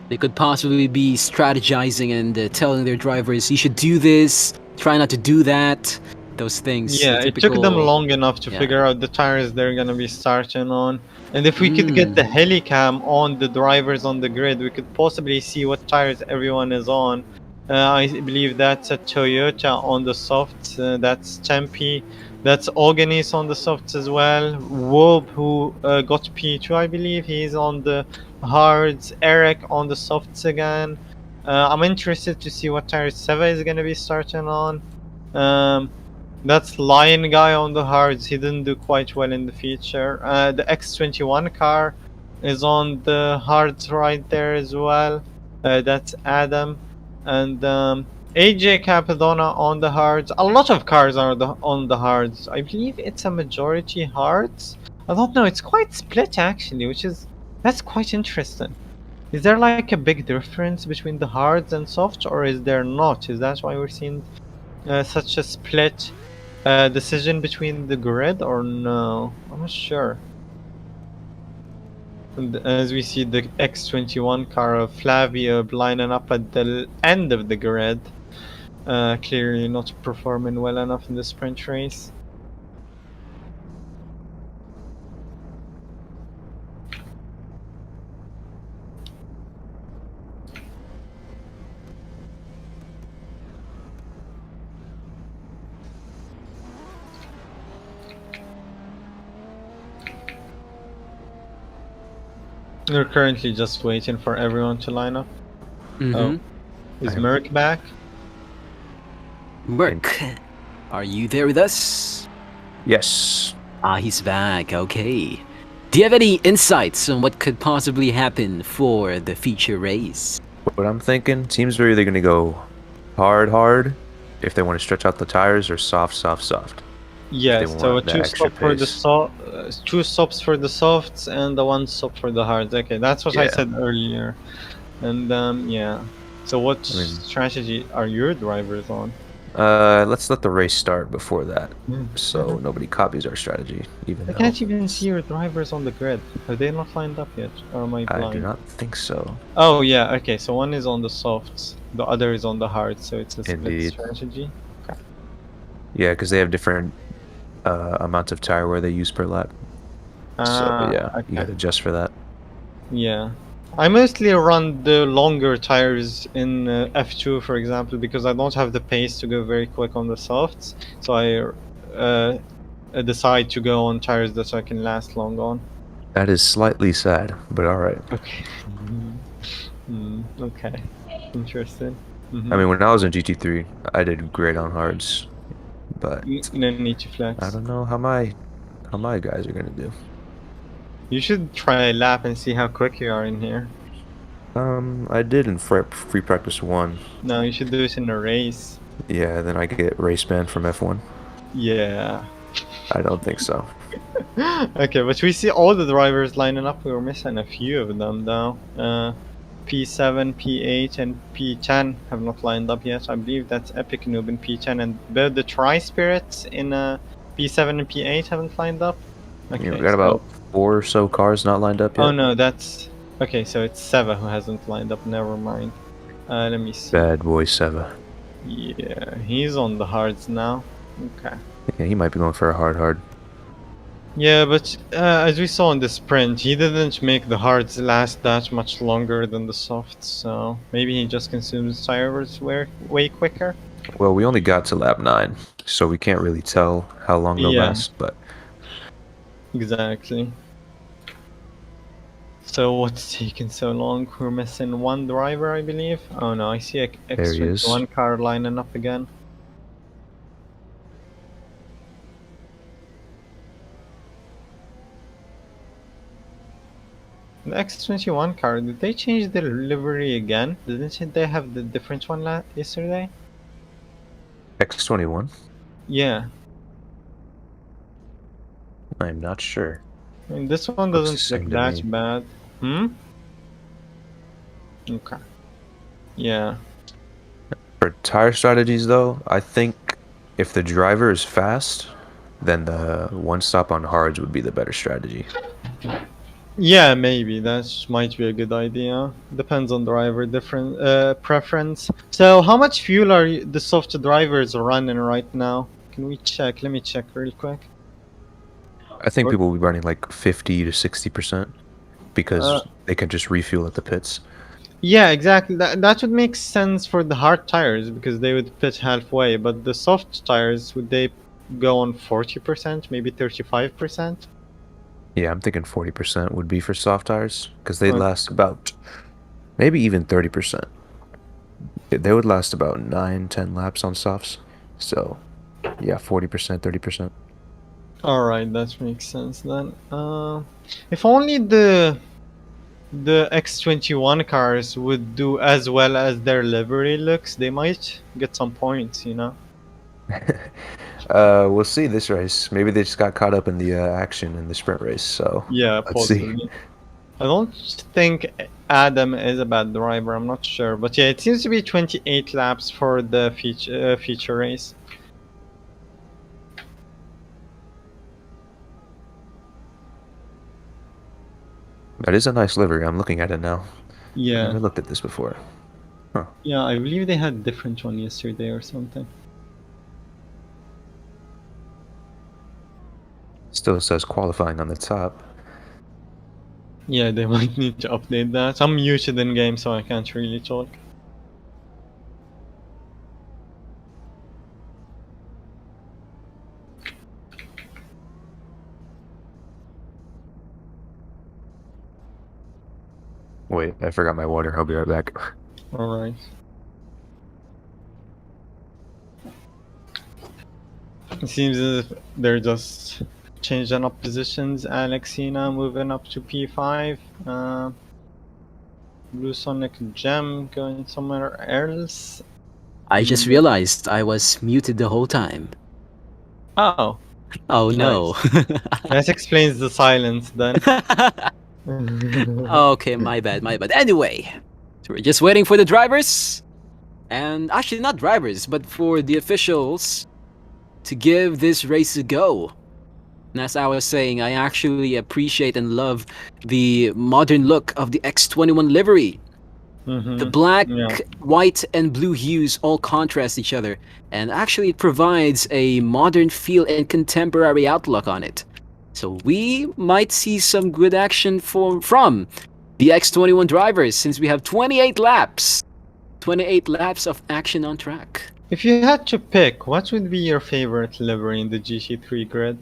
They could possibly be strategizing and telling their drivers, you should do this, try not to do that. Those things. Yeah, The it took them typical. long enough to Yeah. figure out the tires they're gonna be starting on. And if we could get Mm. the helicam on the drivers on the grid, we could possibly see what tires everyone is on. I believe that's a Toyota on the softs, that's Tempe, that's Oganis on the softs as well. Wob, who got P2, I believe, he's on the hards. Eric on the softs again. I'm interested to see what tires Seva is gonna be starting on. That's Lion Guy on the hards. He didn't do quite well in the feature. The X21 car is on the hards right there as well. That's Adam. And AJ Capadonna on the hards. A lot of cars are on the hards. I believe it's a majority hards. I don't know. It's quite split actually, that's quite interesting. Is there like a big difference between the hards and softs, or is there not? Is that why we're seeing such a split decision between the grid, or no? I'm not sure. And as we see the X21 car of Flavio lining up at the end of the grid, clearly not performing well enough in the sprint race. We're currently just waiting for everyone to line up. Mm-hmm. Oh, is I am- Merc back? Merc, are you there with us? Yes. Ah, he's back. Okay. Do you have any insights on what could possibly happen for the feature race? What I'm thinking, teams are either going to go hard, if they want to stretch out the tires, or soft. Yes, so want that extra pace. two stops for the softs and the one stop for the hards. Okay, that's what I Yeah. said earlier. And yeah. So what I mean- strategy are your drivers on? Let's let the race start before that, so Mhm. nobody copies our strategy. Even I though can't even see your drivers on the grid. Are they not lined up yet? Or am I I blind? do not think so. Oh yeah, okay, so one is on the softs, the other is on the hards, so it's a split Indeed. strategy. Yeah, because they have different amounts of tire wear they use per lap. So yeah, you Okay. gotta adjust for that. Yeah. I mostly run the longer tires in F2, for example, because I don't have the pace to go very quick on the softs. So I decide to go on tires that I can last long on. That is slightly sad, but all right. Okay. Okay. Interesting. I mean, when I was in GT3, I did great on hards, but No need to I flex. don't know how my guys are gonna do. You should try a lap and see how quick you are in here. I did in free practice 1. No, you should do it in a race. Yeah, then I get race banned from F1. Yeah. I don't think so. Okay, but we see all the drivers lining up. We were missing a few of them though. P7, P8, and P10 have not lined up yet. I believe that's Epic Noob in P10, and both the Tri-Spirits in P7 and P8 haven't lined up. Okay, We got about 4 or so cars not lined up yet. Oh no, that's... Okay, so it's Seva who hasn't lined up, never mind. Let me see. Bad boy Seva. Yeah, he's on the hards now. Okay. Yeah, he might be going for a hard. Yeah, but as we saw in the sprint, he didn't make the hards last that much longer than the softs, so maybe he just consumes tires way quicker. Well, we only got to lap 9, so we can't really tell how long they'll Yeah. last, but Exactly. So what's taking so long? We're missing one driver, I believe. Oh no, I see a There he is. X21 car lining up again. The X21 car, did they change the livery again? Didn't they have the different one yesterday? X21? Yeah. I'm not sure. I mean, this one Looks doesn't the look same to that me. bad. Okay. Yeah. For tire strategies, though, I think if the driver is fast, then the one stop on hards would be the better strategy. Yeah, maybe that might be a good idea. Depends on driver different preference. So, how much fuel are the soft drivers running right now? Can we check? Let me check real quick. I think Or- people will be running like 50 to 60% because they can just refuel at the pits. Yeah, exactly. That would make sense for the hard tires because they would pit halfway. But the soft tires, would they go on 40%, maybe 35%? Yeah, I'm thinking 40% would be for soft tires because they'd Okay. last about maybe even 30%. They would last about 9-10 laps on softs. So, yeah, 40%, 30%. All right, that makes sense then. If only the X21 cars would do as well as their livery looks, they might get some points, you know? We'll see this race. Maybe they just got caught up in the action in the sprint race. So Yeah, let's see. possibly. I don't think Adam is a bad driver, I'm not sure. But yeah, it seems to be 28 laps for the feature race. That is a nice livery. I'm looking at it now. I Yeah. never looked at this before. Yeah, I believe they had different one yesterday or something. Still says qualifying on the top. Yeah, they might need to update that. I'm muted in game, so I can't really talk. Wait, I forgot my water. I'll be right back. Alright. It seems as if they're just changing up positions. Alexina moving up to P5. Blue Sonic Gem going somewhere else. I just realized I was muted the whole time. Oh, Oh no. that explains the silence then. Okay, my bad, my bad. Anyway, so we're just waiting for the drivers. And actually, not drivers, but for the officials to give this race a go. And as I was saying, I actually appreciate and love the modern look of the X21 livery. The black, Yeah. white, and blue hues all contrast each other, and actually it provides a modern feel and contemporary outlook on it. So we might see some good action from the X21 drivers since we have 28 laps. 28 laps of action on track. If you had to pick, what would be your favorite livery in the GT3 grid?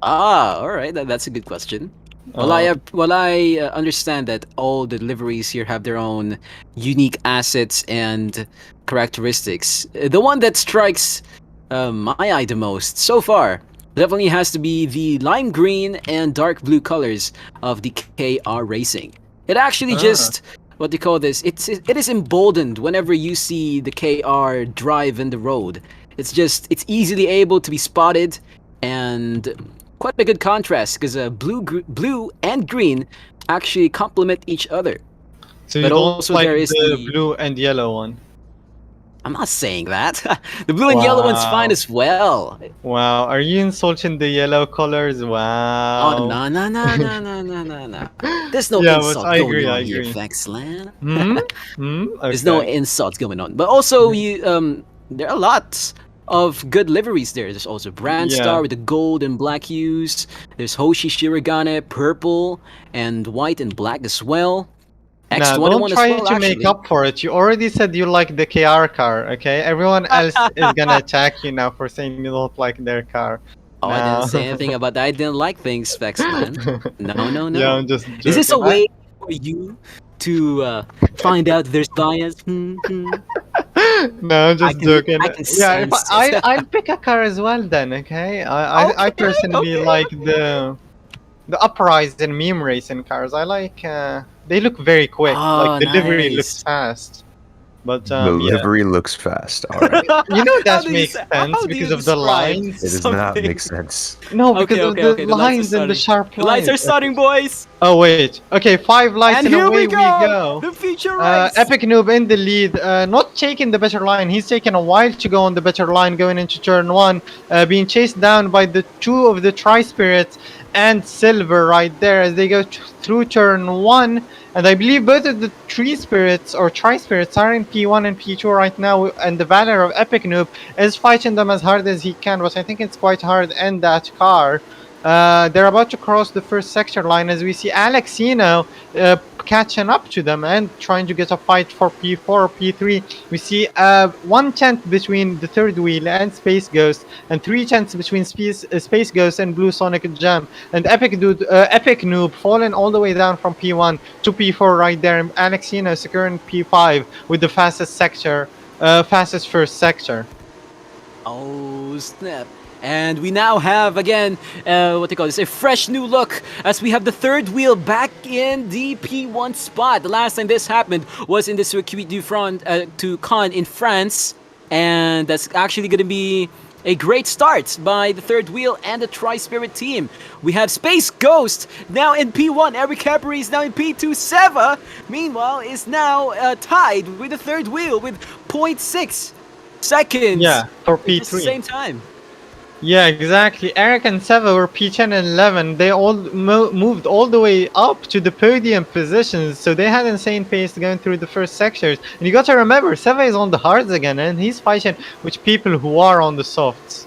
Alright, that's a good question. Well, I understand that all the liveries here have their own unique assets and characteristics. The one that strikes my eye the most so far definitely has to be the lime green and dark blue colors of the KR Racing. It actually just what do you call this? It is emboldened whenever you see the KR drive in the road. It's easily able to be spotted and quite a good contrast because blue and green actually complement each other. So you But don't also like there is the blue and yellow one? I'm not saying that. The blue and yellow one's fine Wow. as well. Wow, are you insulting the yellow colors? Oh Wow. no no no no no no no no. There's no Yeah, but insult I going agree, I on here, agree. Vexland. There's no Okay. insults going on. But also there are lots of good liveries there. There's also Brand Yeah. Star with the gold and black hues. There's Hoshi Shirogane, purple and white and black as well. Nah, X21 don't as try well, to make actually. up for it. You already said you like the KR car, okay? Everyone else is gonna attack you now for saying you don't like their car. Oh, I didn't Now. say anything about that. I didn't like things, Vexland. No, no, Yeah, no. I'm just Is this a joking. way for you to find out there's bias? No, I'm just joking. I can Yeah, if sense it. I'll pick a car as well then, okay? I Okay, personally okay, like the uprising meme racing cars. I like they look very quick. Like Oh, the livery looks nice. fast. But The yeah. livery looks fast. All right. You know How that do you makes say, sense how do because you of the describe lines. It does not something? make sense. No, because Okay, of okay, the okay. The lights are lines and the starting. sharp The lights lines. are starting, boys. Oh wait. Okay, 5 lights And and here away we go. go. The feature race. Epic Noob in the lead, not taking the better line. He's taken a while to go on the better line going into turn 1, being chased down by the 2 of the Tri-Spirits and Silver right there as they go through turn 1. And I believe both of the Tri-Spirits are in P1 and P2 right now, and the Valor of Epic Noob is fighting them as hard as he can, but I think it's quite hard in that car. They're about to cross the first sector line as we see Alexino catching up to them and trying to get a fight for P4 or P3. We see 1/10 between the third wheel and Space Ghost, and 3/10 between Space Ghost and Blue Sonic Gem. And Epic Noob falling all the way down from P1 to P4 right there. And Alexino securing P5 with the fastest first sector. Oh snap. And we now have again, what they call this, a fresh new look as we have the third wheel back in the P1 spot. The last time this happened was in the Circuit du Front to Cannes in France. And that's actually going to be a great start by the third wheel and the Tri-Spirit team. We have Space Ghost now in P1. Eric Capri is now in P2. Seva, meanwhile, is now tied with the third wheel with 0.6 seconds. Yeah, for It's the P3. same time. Yeah, exactly. Eric and Seva were P10 and 11. They all moved all the way up to the podium positions, so they had insane pace going through the first sectors. And you got to remember, Seva is on the hards again, and he's fighting with people who are on the softs.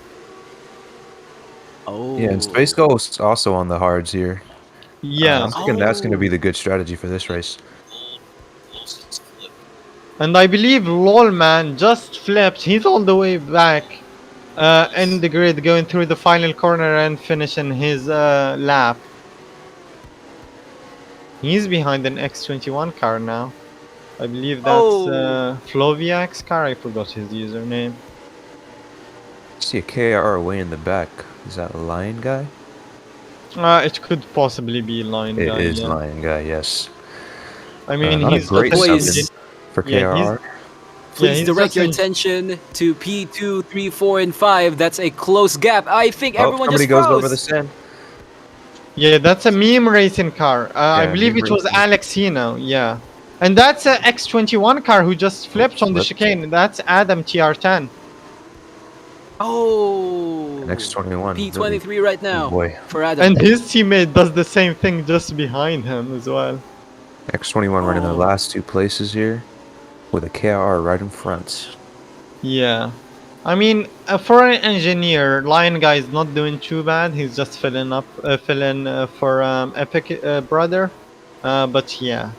Yeah, and Oh. Space Ghost also on the hards here. Yeah, I'm thinking that's going to be Oh. the good strategy for this race. Closest flip. and I believe Lolman just flipped. He's all the way back in the grid, going through the final corner and finishing his lap. He's behind an X21 car now. I believe that's Oh. Floviak's car. I forgot his username. See a KR way in the back. Is that Lion Guy? It could possibly be Line It Guy. is Yeah, Lion Guy, yes. I mean Not a he's got great an Boys. engine. for Yeah, KR. Please he's direct just your in. attention to P2, 3, 4, and 5. That's a close gap. I think Oh, everyone somebody just goes over the froze. sand. Yeah, that's a meme racing car. I Yeah, believe meme it was racing. Alexino. Yeah, and that's a X21 car who just flipped on the Flipped. chicane. That's Adam TR10. Oh. An X21. Really. P23 right Oh now boy. for Adam. And his teammate does the same thing just behind him as well. X21 running the Oh. last two places here with a KR right in front. Yeah. I mean, for an engineer, Lion Guy is not doing too bad. He's just filling for Epic Brother. But yeah.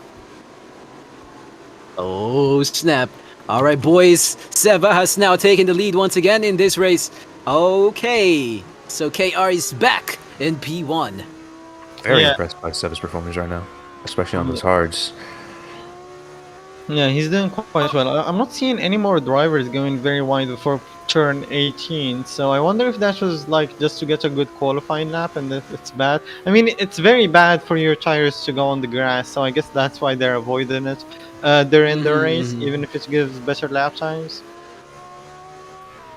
Oh, snap. All right, boys. Seva has now taken the lead once again in this race. Okay. So KR is back in P1. Very Yeah. impressed by Seva's performance right now, especially on Yeah. those hards. Yeah, he's doing quite well. I'm not seeing any more drivers going very wide before turn 18, so I wonder if that was like just to get a good qualifying lap and if it's bad. I mean, it's very bad for your tires to go on the grass, so I guess that's why they're avoiding it. They're in the race, Mhm. even if it gives better lap times.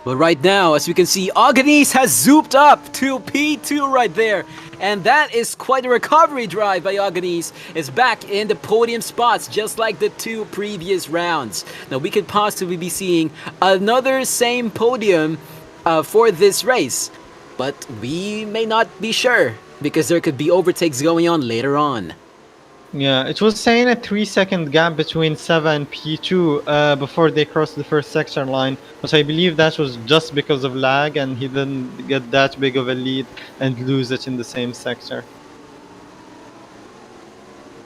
But right now, as we can see, Agnes has zooped up to P2 right there. And that is quite a recovery drive by Agnes. Is back in the podium spots, just like the two previous rounds. Now, we could possibly be seeing another same podium for this race. But we may not be sure, because there could be overtakes going on later on. Yeah, it was saying a 3-second gap between Seva and P2 before they crossed the first sector line, but I believe that was just because of lag and he didn't get that big of a lead and lose it in the same sector.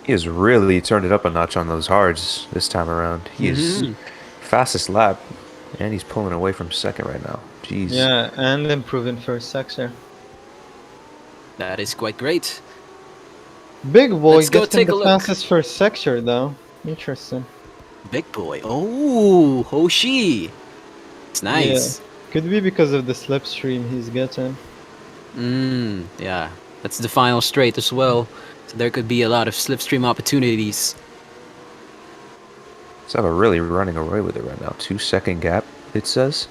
He has really turned it up a notch on those hards this time around. He is fastest lap, and he's pulling away from second right now. Jeez. Yeah, and improving first sector. That is quite great. Big boy Let's go getting take the a look. fastest first sector though. Interesting. Big boy. Oh, Hoshi. It's nice. Could be because of the slipstream he's getting. Yeah. That's the final straight as well. So there could be a lot of slipstream opportunities. Seva really running away with it right now. 2-second gap, it says.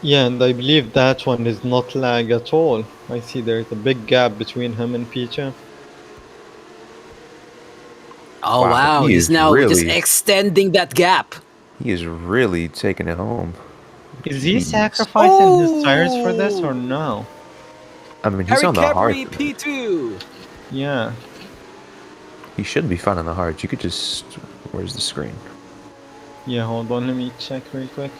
Yeah, and I believe that one is not lag at all. I see there's a big gap between him and Picha. Oh, Wow, wow. he He's is now just really- extending that gap. He is really taking it home. Is he Jeez. sacrificing his tires for this or no? I mean, he's Harry on the hard. Capri, P2. Yeah. He should be fine on the hards. You could just... Where's the screen? Yeah, hold on, let me check real quick.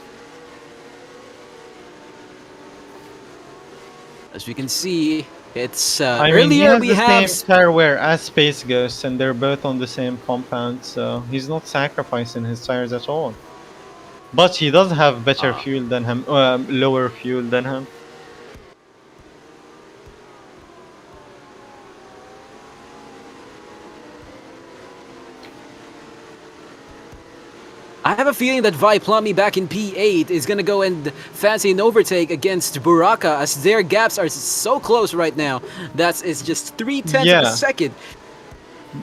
As we can see, it's I mean, he earlier has we the have same tire wear as Space Ghost, and they're both on the same compound, so he's not sacrificing his tires at all. But he does have better fuel than him, lower fuel than him. I have a feeling that Vi Plummy back in P8 is gonna go and fancy an overtake against Buraka, as their gaps are so close right now. That is just 3/10 of Yeah. a second.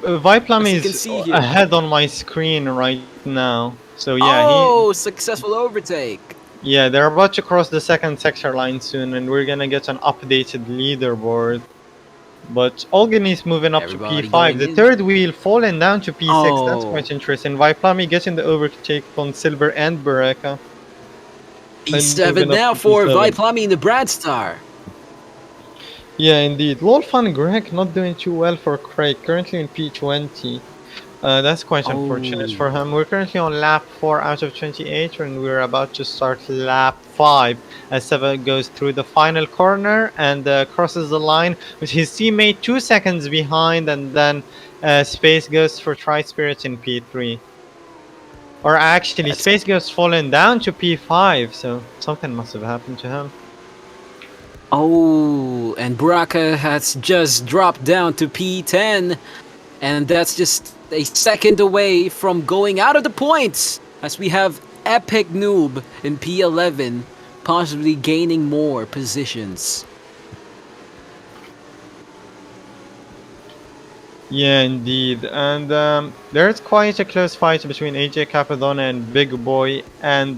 Viplam As you can is see here. ahead on my screen right now. So yeah, Oh, successful overtake. yeah, they're about to cross the second sector line soon, and we're gonna get an updated leaderboard. But Olgan is moving up Everybody to P5. going The in. third wheel falling down to P6. That's Oh. quite interesting. Viplami getting the overtake on Silver and Baraka. P7 moving up now to for P7. Vi Plummy in the Brad Star. Yeah, indeed. Lolfan Greg not doing too well for Craig, currently in P20. That's quite unfortunate Oh, for him. We're currently on lap 4 out of 28, and we're about to start lap 5 as Seba goes through the final corner and crosses the line with his teammate 2 seconds behind, and then Space goes for Tri Spirit in P3. Or actually, that's Space Ghost fallen down to P5, so something must have happened to him. oh, and Baraka has just dropped down to P10, and that's just a second away from going out of the points as we have Epic Noob in P11, possibly gaining more positions. Yeah, indeed. And there's quite a close fight between AJ Capadonna and Big Boy. And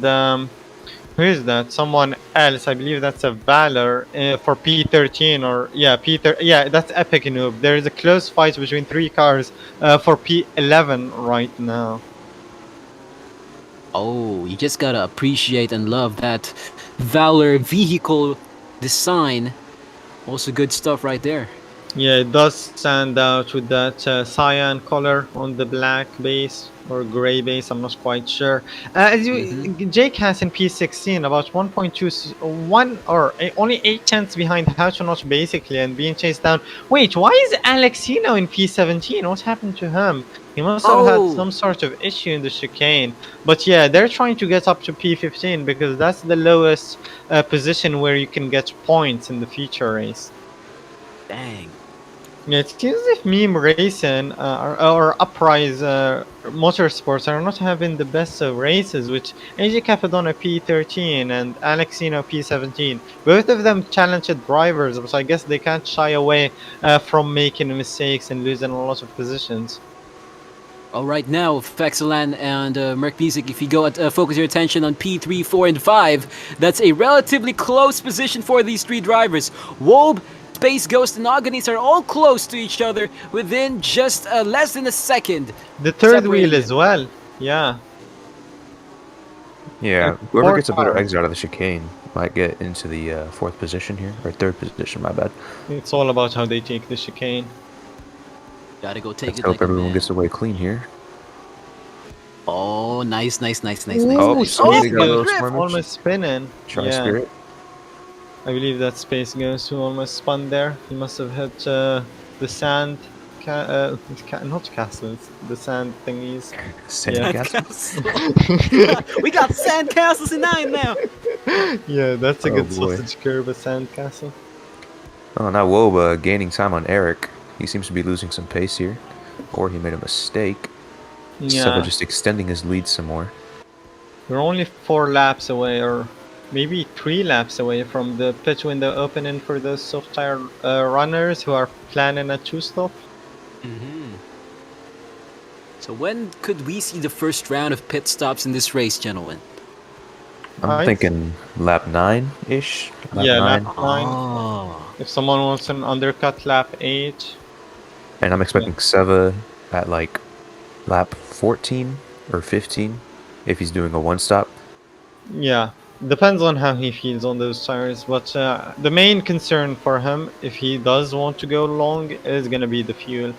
who is that? Someone else. I believe that's a Valor for P13 or yeah, P13. Yeah, that's Epic Noob. There is a close fight between three cars for P11 right now. Oh, you just gotta appreciate and love that Valor vehicle design. Also good stuff right there. Yeah, it does stand out with that cyan color on the black base or gray base. I'm not quite sure. As Mm-hmm. you, Jake has in P16 about 1.21 or only 8 tenths behind How to Notch basically and being chased down. Wait, why is Alexino in P17? What happened to him? He must have had Oh, some sort of issue in the chicane. But yeah, they're trying to get up to P15 because that's the lowest position where you can get points in the feature race. dang. Yeah, it seems if Meme Racing or Uprise Motorsports are not having the best of races, which AJ Capadonna P13 and Alexino P17. Both of them challenged drivers, but I guess they can't shy away from making mistakes and losing a lot of positions. All right, now Fexelan and Merc Music, if you go at, focus your attention on P3, 4, and 5, that's a relatively close position for these three drivers. Wob, Space Ghost, and Agonies are all close to each other within just less than a second. The third wheel Separating as them. well. Yeah. Yeah, Like whoever four gets a better cars. exit out of the chicane might get into the fourth position here, or third position, my bad. It's all about how they take the chicane. Gotta go take Let's it hope like a everyone man. gets away clean here. Oh, nice, nice, nice, nice, nice, Oh, Ooh, nice. Space Oh, Space got a little Ghost squirmage. almost spinning. Try Yeah. Spirit. I believe that Space Ghost who almost spun there. He must have hit the sand, not castles, the sand thingies. Yeah, Sandcastle. Sandcastle. We got sandcastles in 9 now. yeah, that's a Oh, good boy. sausage curve, a sand castle. Oh, now Woba gaining time on Eric. He seems to be losing some pace here. Or he made a mistake. Seba Yeah, just extending his lead some more. we're only 4 laps away, or maybe 3 laps away from the pit window opening for those soft tire runners who are planning a two-stop. Mm-hmm. So when could we see the first round of pit stops in this race, gentlemen? I'm Right. thinking lap 9-ish. Lap Yeah, 9. lap 9. Oh. If someone wants an undercut, lap 8. And I'm expecting Seva at like lap 14 or 15 if he's doing a one-stop. Yeah, depends on how he feels on those tires. But the main concern for him, if he does want to go long, is gonna be the fuel.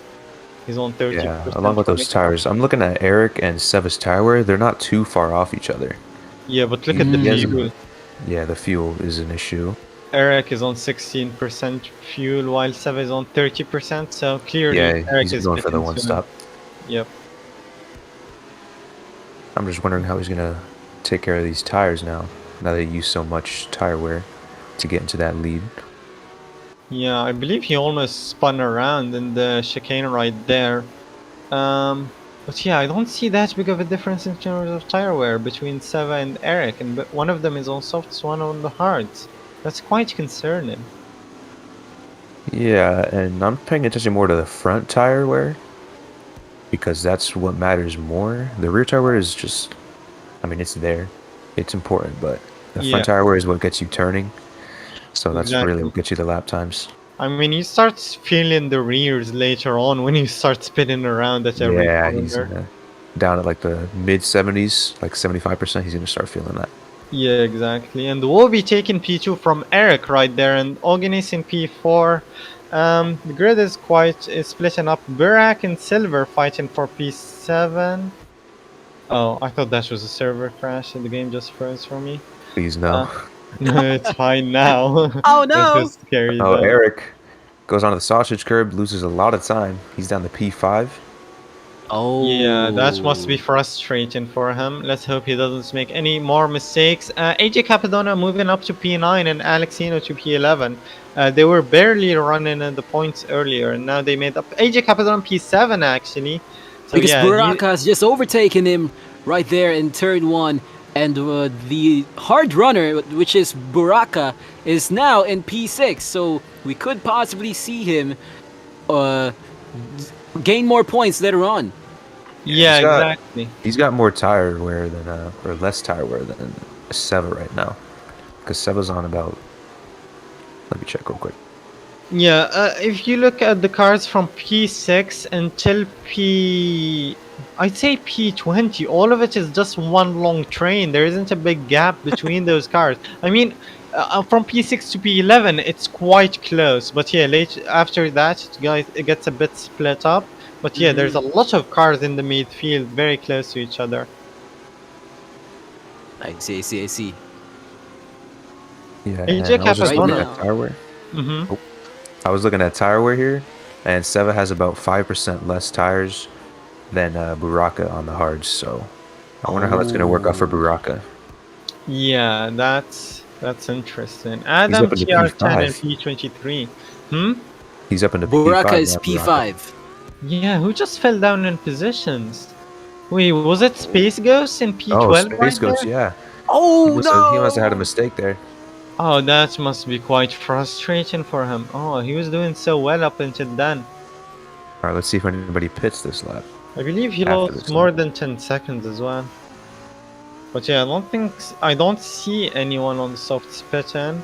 He's on 30% Yeah, along with those right tires. I'm looking at Eric and Seva's tire wear. They're not too far off each other. Yeah, but look at the He has fuel. Yeah, the fuel is an issue. Eric is on 16% fuel, while Seba is on 30%. So clearly, Yeah, Eric he's is going for the getting one to- stop. Yep. I'm just wondering how he's gonna take care of these tires now that he used so much tire wear to get into that lead. Yeah, I believe he almost spun around in the chicane right there. But yeah, I don't see that big of a difference in terms of tire wear between Seva and Eric, and one of them is on softs, one on the hards. That's quite concerning. Yeah, and I'm paying attention more to the front tire wear because that's what matters more. The rear tire wear is just, I mean, it's there, it's important, but the Yeah. front tire wear is what gets you turning. So that's really Exactly. what gets you the lap times. I mean, you start feeling the rears later on when you start spinning around at every Yeah, he's corner. down at like the mid 70s, like 75%. He's gonna start feeling that. Yeah, exactly. And we'll be taking P2 from Eric right there, and Ognis in P4. The grid is splitting up. Burak and Silver fighting for P7. Oh, I thought that was a server crash and the game just froze for me. Please Uh, no. no, it's fine now. Oh It's no! just scary Oh, though. Eric goes onto the sausage curb, loses a lot of time. He's down to P5. Yeah, that must be Oh. frustrating for him. Let's hope he doesn't make any more mistakes. AJ Capadonna moving up to P9 and Alexino to P11. They were barely running in the points earlier, and now they made up. AJ Capadonna P7 actually. So Because yeah, Burak has just overtaken him right there in turn one, and the hard runner, which is Buraka, is now in P6. So we could possibly see him uh, gain more points later on. yeah, He's got exactly. he's got more tire wear than or less tire wear than Seva right now. Because Seva's on about. Let me check real quick. Yeah, if you look at the cars from P6 until I'd say P20, all of it is just one long train. There isn't a big gap between those cars. I mean, from P6 to P11, it's quite close. But yeah, after that, it gets a bit split up. But yeah, there's a lot of cars in the midfield, very close to each other. I see. Yeah, AJ and I was just looking Capadonna. at tire wear. Mm-hmm. Oh, I was looking at tire wear here, and Seva has about 5% less tires than Buraka on the hards. So I wonder how that's going to work out for Oh. Buraka. Yeah, that's interesting. He's Adam up into TR10 and P5. P23. Hmm? He's up into Buraka P5 is now. Buraka. P5. Yeah, who just fell down in positions? Wait, was it Space Ghost in Oh, P12 Space right Ghost, there? yeah. Oh He must have had a no! mistake there. Oh, that must be quite frustrating for him. Oh, he was doing so well up until then. All right, let's see if anybody pits this lap. I believe he After lost this more lap. than 10 seconds as well. But yeah, I don't see anyone on the softs pitting.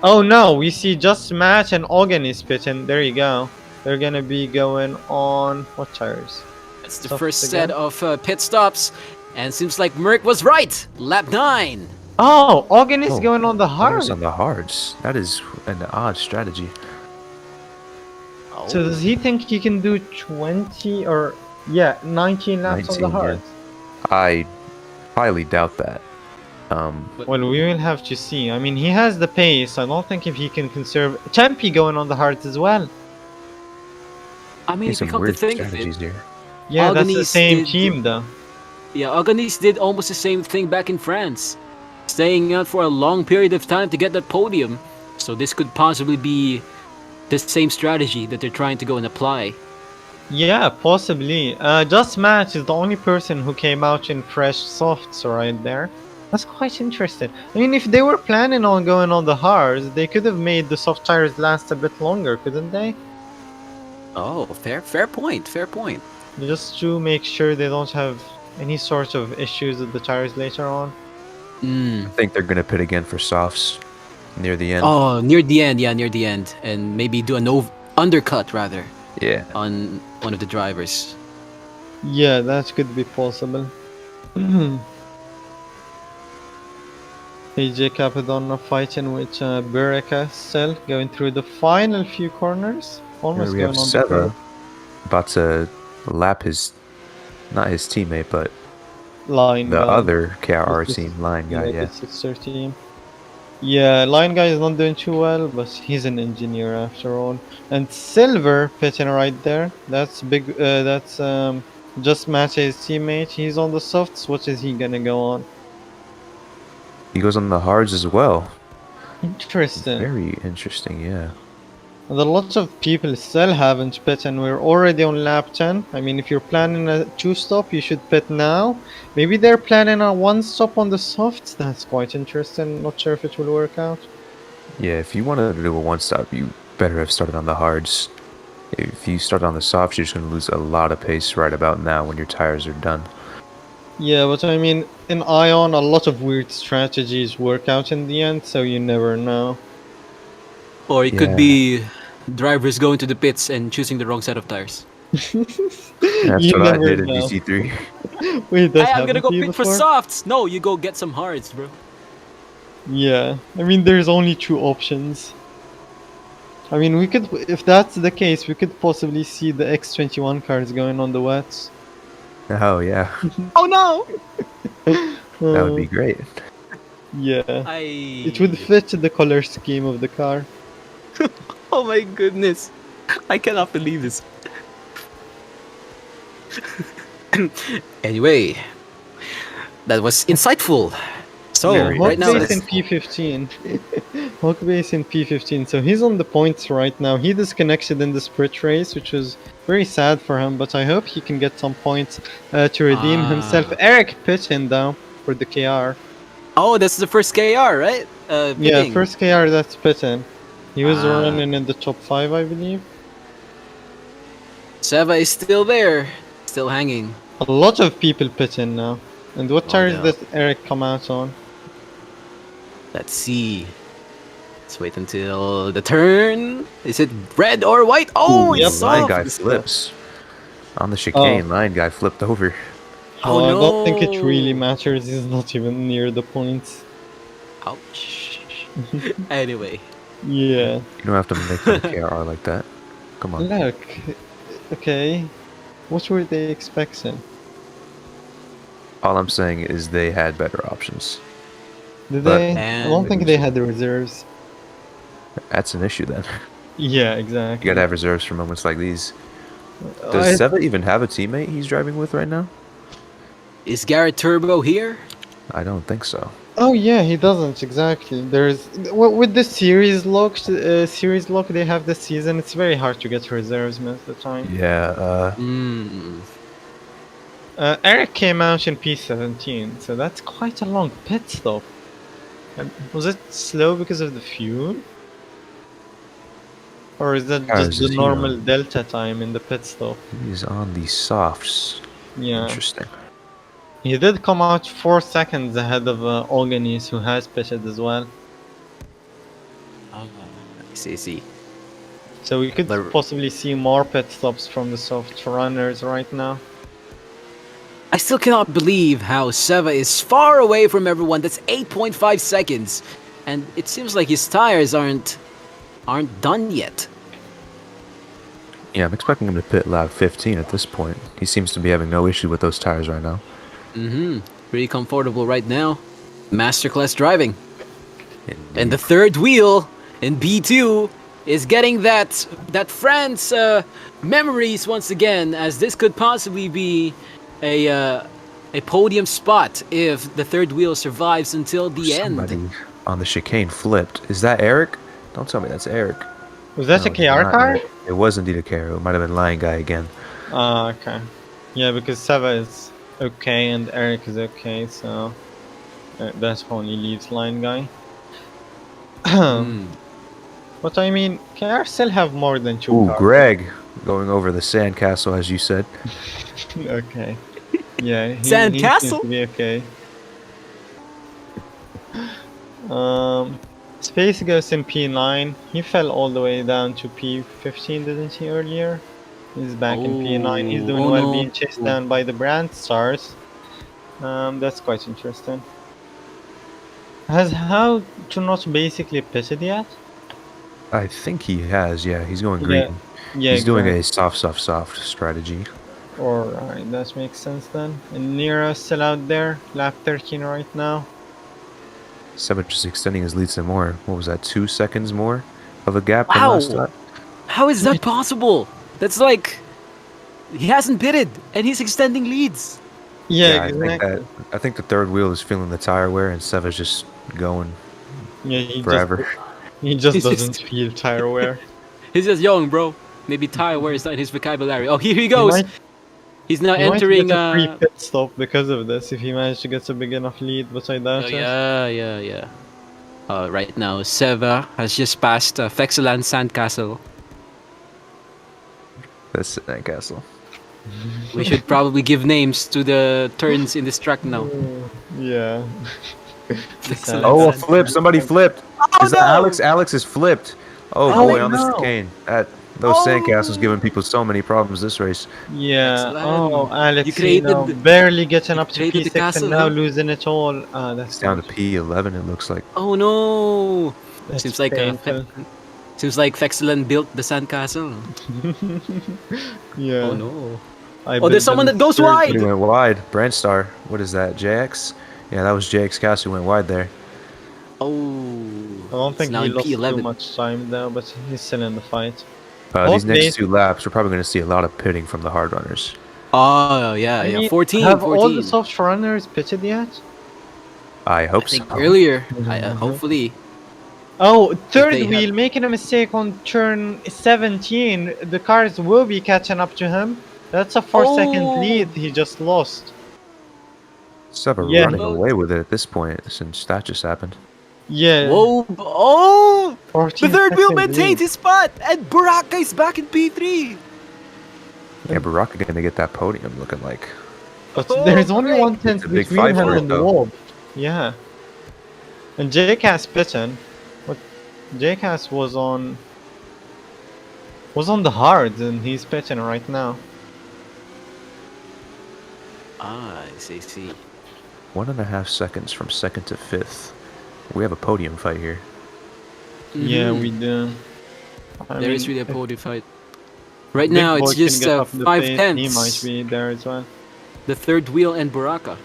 Oh no, we see just Matt and Ogan is pitting. There you go. They're gonna be going on what tires? It's the Softs first again? set of pit stops, and seems like Merc was right. Lap 9. Oh, Ogan is Oh, going on the Hards hard. on the hards. That is an odd strategy. Oh. So does he think he can do 20 or 19 laps on the 19, yeah. hard? I highly doubt that. Well, we will have to see. I mean, he has the pace. I don't think if he can conserve Tempe going on the hards as well. I mean, Need if you some come to weird think of strategies it, here. Yeah, that's the Albanese same did- team though. yeah, Organis did almost the same thing back in France, staying out for a long period of time to get that podium. So this could possibly be the same strategy that they're trying to go and apply. Yeah, possibly. Just Matt is the only person who came out in fresh softs right there. That's quite interesting. I mean, if they were planning on going on the hards, they could have made the soft tires last a bit longer, couldn't they? Oh, fair point. Just to make sure they don't have any sort of issues with the tires later on. I think they're gonna pit again for softs near the end. Oh, near the end, and maybe do an undercut rather Yeah. on one of the drivers. Yeah, that could be possible. AJ Capadonna fighting with Bureka still, going through the final few corners. Here Almost we going have on the Seva curve. about to lap not his teammate, but Line the guy. other KR This is- team line guy. the Yeah. sister team. Yeah, line guy is not doing too well, but he's an engineer after all. And Silver pitting right there. That's big. That's just Matt's teammate. He's on the softs. What is he gonna go on? He goes on the hards as well. Interesting. Very interesting. Yeah. And a lot of people still haven't pit, and we're already on lap 10. I mean, if you're planning a 2-stop, you should pit now. Maybe they're planning a 1-stop on the softs. That's quite interesting. Not sure if it will work out. Yeah. If you wanted to do a one stop, you better have started on the hards. If you start on the softs, you're just gonna lose a lot of pace right about now when your tires are done. Yeah, but I mean, in Ion, a lot of weird strategies work out in the end, so you never know. Or it Yeah. could be drivers going to the pits and choosing the wrong set of tires. That's You what I never did in know. GT3. Wait, that Hey, I'm gonna happened go to you pit for before? softs. No, you go get some hards, bro. Yeah, I mean, there's only two options. I mean, we could, if that's the case, we could possibly see the X21 cars going on the wets. Oh yeah, Oh no! that would be Uh, great. yeah, it would I. fit the color scheme of the car. Oh my goodness! I cannot believe this. Anyway, that was insightful. So Very right now, Hawkbase in let's. P15. Hawkbase in P15. So he's on the points right now. He disconnected in the sprint race, which was very sad for him. But I hope he can get some points to redeem himself. Ah. Eric pitching though for the KR. Oh, that's the first KR, right? Yeah, Pitting. first KR that's pitching. He was Ah. running in the top 5, I believe. Seva is still there, still hanging. A lot of people pitching now. And what Oh, tires no. did Eric come out on? Let's see. Let's wait until the turn. Is it red or white? Oh, Ooh, it's yep. Line soft. guy flips on the chicane. Line guy flipped over. Oh, I don't think it really no. matters. He's not even near the points. Ouch. Anyway, Yeah. You don't have to make them KR like that. Come on. Look. Okay. What were they expecting? All I'm saying is they had better options. Did But- they? I don't think they had the reserves. That's an issue then. Yeah, You exactly. gotta have reserves for moments like these. I- Does Seva even have a teammate he's driving with right now? is Garrett Turbo here? I don't think so. Oh yeah, he doesn't exactly. There's with the series lock they have this season. It's very hard to get reserves most of the time. Yeah, Hmm. Eric came out in P17, so that's quite a long pit stop. And was it slow because of the fuel? Or is that Cars just the is normal human. delta time in the pit stop? he's on the softs. Yeah. Interesting. He did come out 4 seconds ahead of Organis, who has pitted as well. I see. So we could But- possibly see more pit stops from the soft runners right now. I still cannot believe how Seva is far away from everyone. That's 8.5 seconds. And it seems like his tires aren't done yet. Yeah, I'm expecting him to pit lap 15 at this point. He seems to be having no issue with those tires right now. Mm-hmm. Pretty comfortable right now. Masterclass driving. And Indeed. the third wheel in B2 is getting that France memories once again, as this could possibly be a podium spot if the third wheel survives until the Somebody end. on the chicane flipped. Is that Eric? Don't tell me that's Eric. Was that No, a it's KR not car? Eric. It was indeed a KR. It might have been Lion Guy again. Okay. Yeah, because Seva is okay and Eric is okay, so that only leaves line guy. Hmm. But I mean, KR still have more than 2 Ooh, cars. Greg going over the sandcastle, as you said. Okay. Yeah, he seems Sandcastle? to be okay. Space Ghost in P9. He fell all the way down to P15, didn't he, earlier? He's back in P9. He's doing Oh, well, no. being chased down by the brand stars. That's quite interesting. Has How to not basically pitted yet? I think he has, yeah. He's going Yeah. green. Yeah, He's doing exactly. a soft strategy. Alright, that makes sense then. And Nero still out there, lap 13 right now. Seva just extending his lead some more. What was that, 2 seconds more of a gap than Wow. last time? How is that possible? That's like he hasn't pitted and he's extending leads. Yeah, I exactly. think the third wheel is feeling the tire wear and Seva's just going Yeah, he forever. he just He's doesn't just- feel tire wear. He's just young, bro. Maybe tire wear is not in his vocabulary. Oh, here he goes. might- He's now He might entering. get a free pit stop because of this if he managed to get a big enough lead, but I doubt it. yeah. Right now, Seva has just passed Fexeland Sandcastle. That's sandcastle. We should probably give names to the turns in this track now. Yeah. Fexeland Oh, a Sand- flip. Somebody flipped. Oh, Is that no! Alex? Alex is flipped. Oh, Oh, boy, on the no. chicane. That Those sandcastles giving people so many problems this race. Yeah. Oh, Excellent. You Alexino created barely getting you up to created the P6 and castle, now huh? losing it all. Ah, It's that's down to not. P11. It looks like. Oh no! That's Seems like painful. seems like Fexelan built the sandcastle. Oh Yeah. no! I Oh, there's built them someone in that goes But he wide. Sturgis. went wide. Brandstar. What is that? JX? Yeah, that was JX Castle who went wide there. Oh, I don't it's think now he in lost too P11. much time though, but he's still in the fight. These Hawk next base. 2 laps, we're probably going to see a lot of pitting from the hard runners. Oh yeah, I yeah. mean, 14, have all the 14. soft runners pitted yet? I I hope so. think earlier. Mhm. Hopefully, Oh, if third they have. wheel making a mistake on turn 17. The cars will be catching up to him. That's a 4 second Oh, lead he just lost. Seba Yeah, running away with it at this point since that just happened. yeah, whoa! Oh, the 14 third wheel second maintains lead. his spot, and Baraka is back in P3. Yeah, Baraka going to get that podium looking like. But Oh, there's only great! 1 tenth It's a big between fight for him it and though. Wolf. Yeah, and JCast pitching. What JCast was on the hard, and he's pitching right now. Ah, I see. 1.5 seconds from second to fifth. We have a podium fight here. Yeah, we Mhm. do. I There is mean, really a if podium fight. Right Big now, Boy it's can just get up in the five pace, he might tenths. be there as well. The third wheel and Baraka.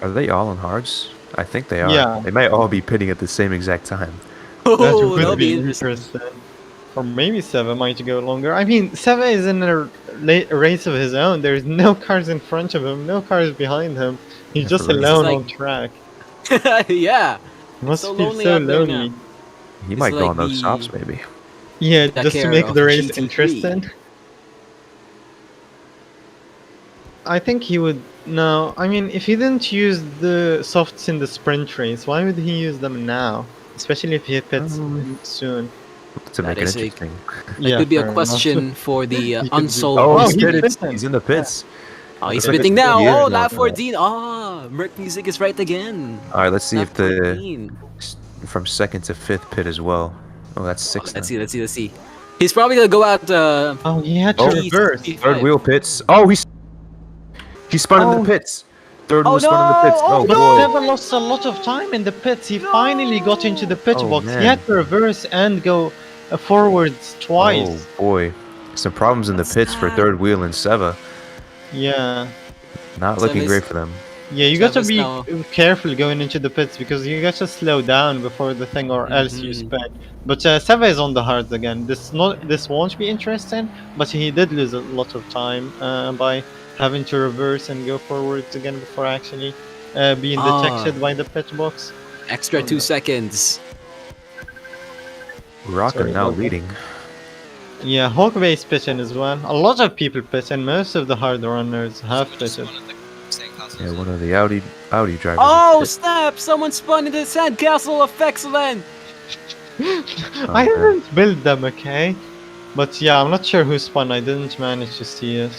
Are they all on hards? I think they are. Yeah. They might all be pitting at the same exact time. That Oh, that'll would be be interesting. interesting. Or maybe Seva might go longer. I mean, Seva is in a race of his own. There's no cars in front of him, no cars behind him. He's Yeah, just for real. This is alone like- on track. Yeah, Must so feel lonely so out there now. lonely. He It's might go like on those the- stops maybe. Yeah, The just to care make of the race GT3. interesting. I think he would. No, I mean, if he didn't use the softs in the sprint race, why would he use them now? Especially if he pits soon. To That make it is a- interesting. That could be a fair enough. question for the He could be- unsolved Oh, Oh, he's he's mystery. pitted. pitting. He's in the pits. Oh, he's Looks like spitting it's now. good. Oh, Yeah. lap 14. Ah, Merc music is right again. All right, let's see Lap if the 14. from second to fifth pit as well. Oh, that's Oh, six. let's then. see. He's probably gonna go out. Oh, he had to Oh. reverse. P5. Third wheel pits. Oh, he spun in Oh. the pits. Third Oh, wheel spun in the pits. no! Oh, Oh, But boy. Seva lost a lot of time in the pits. He finally got into the pit Oh, box. man. He had to reverse and go forwards twice. Oh boy, some problems in the That's pits for sad. third wheel and Seva. Yeah. Not looking Seva's- great for them. Yeah, you got to Seva's be now- careful going into the pits because you got to slow down before the thing, or else you Mhm. spin. But Seva is on the hards again. This won't be interesting, but he did lose a lot of time by having to reverse and go forwards again before actually being Ah. detected by the pit box. Extra 2 seconds. Rocka Sorry now about that. leading. Yeah, Hawk base pitching as well. A lot of people pitch, and most of the hard runners have Someone just pitched. spun at the sandcastle. Yeah, one of the Audi drivers. Oh, snap! Someone spun in the sandcastle of Fexelan. I man. didn't build them, okay? But yeah, I'm not sure who spun. I didn't manage to see it.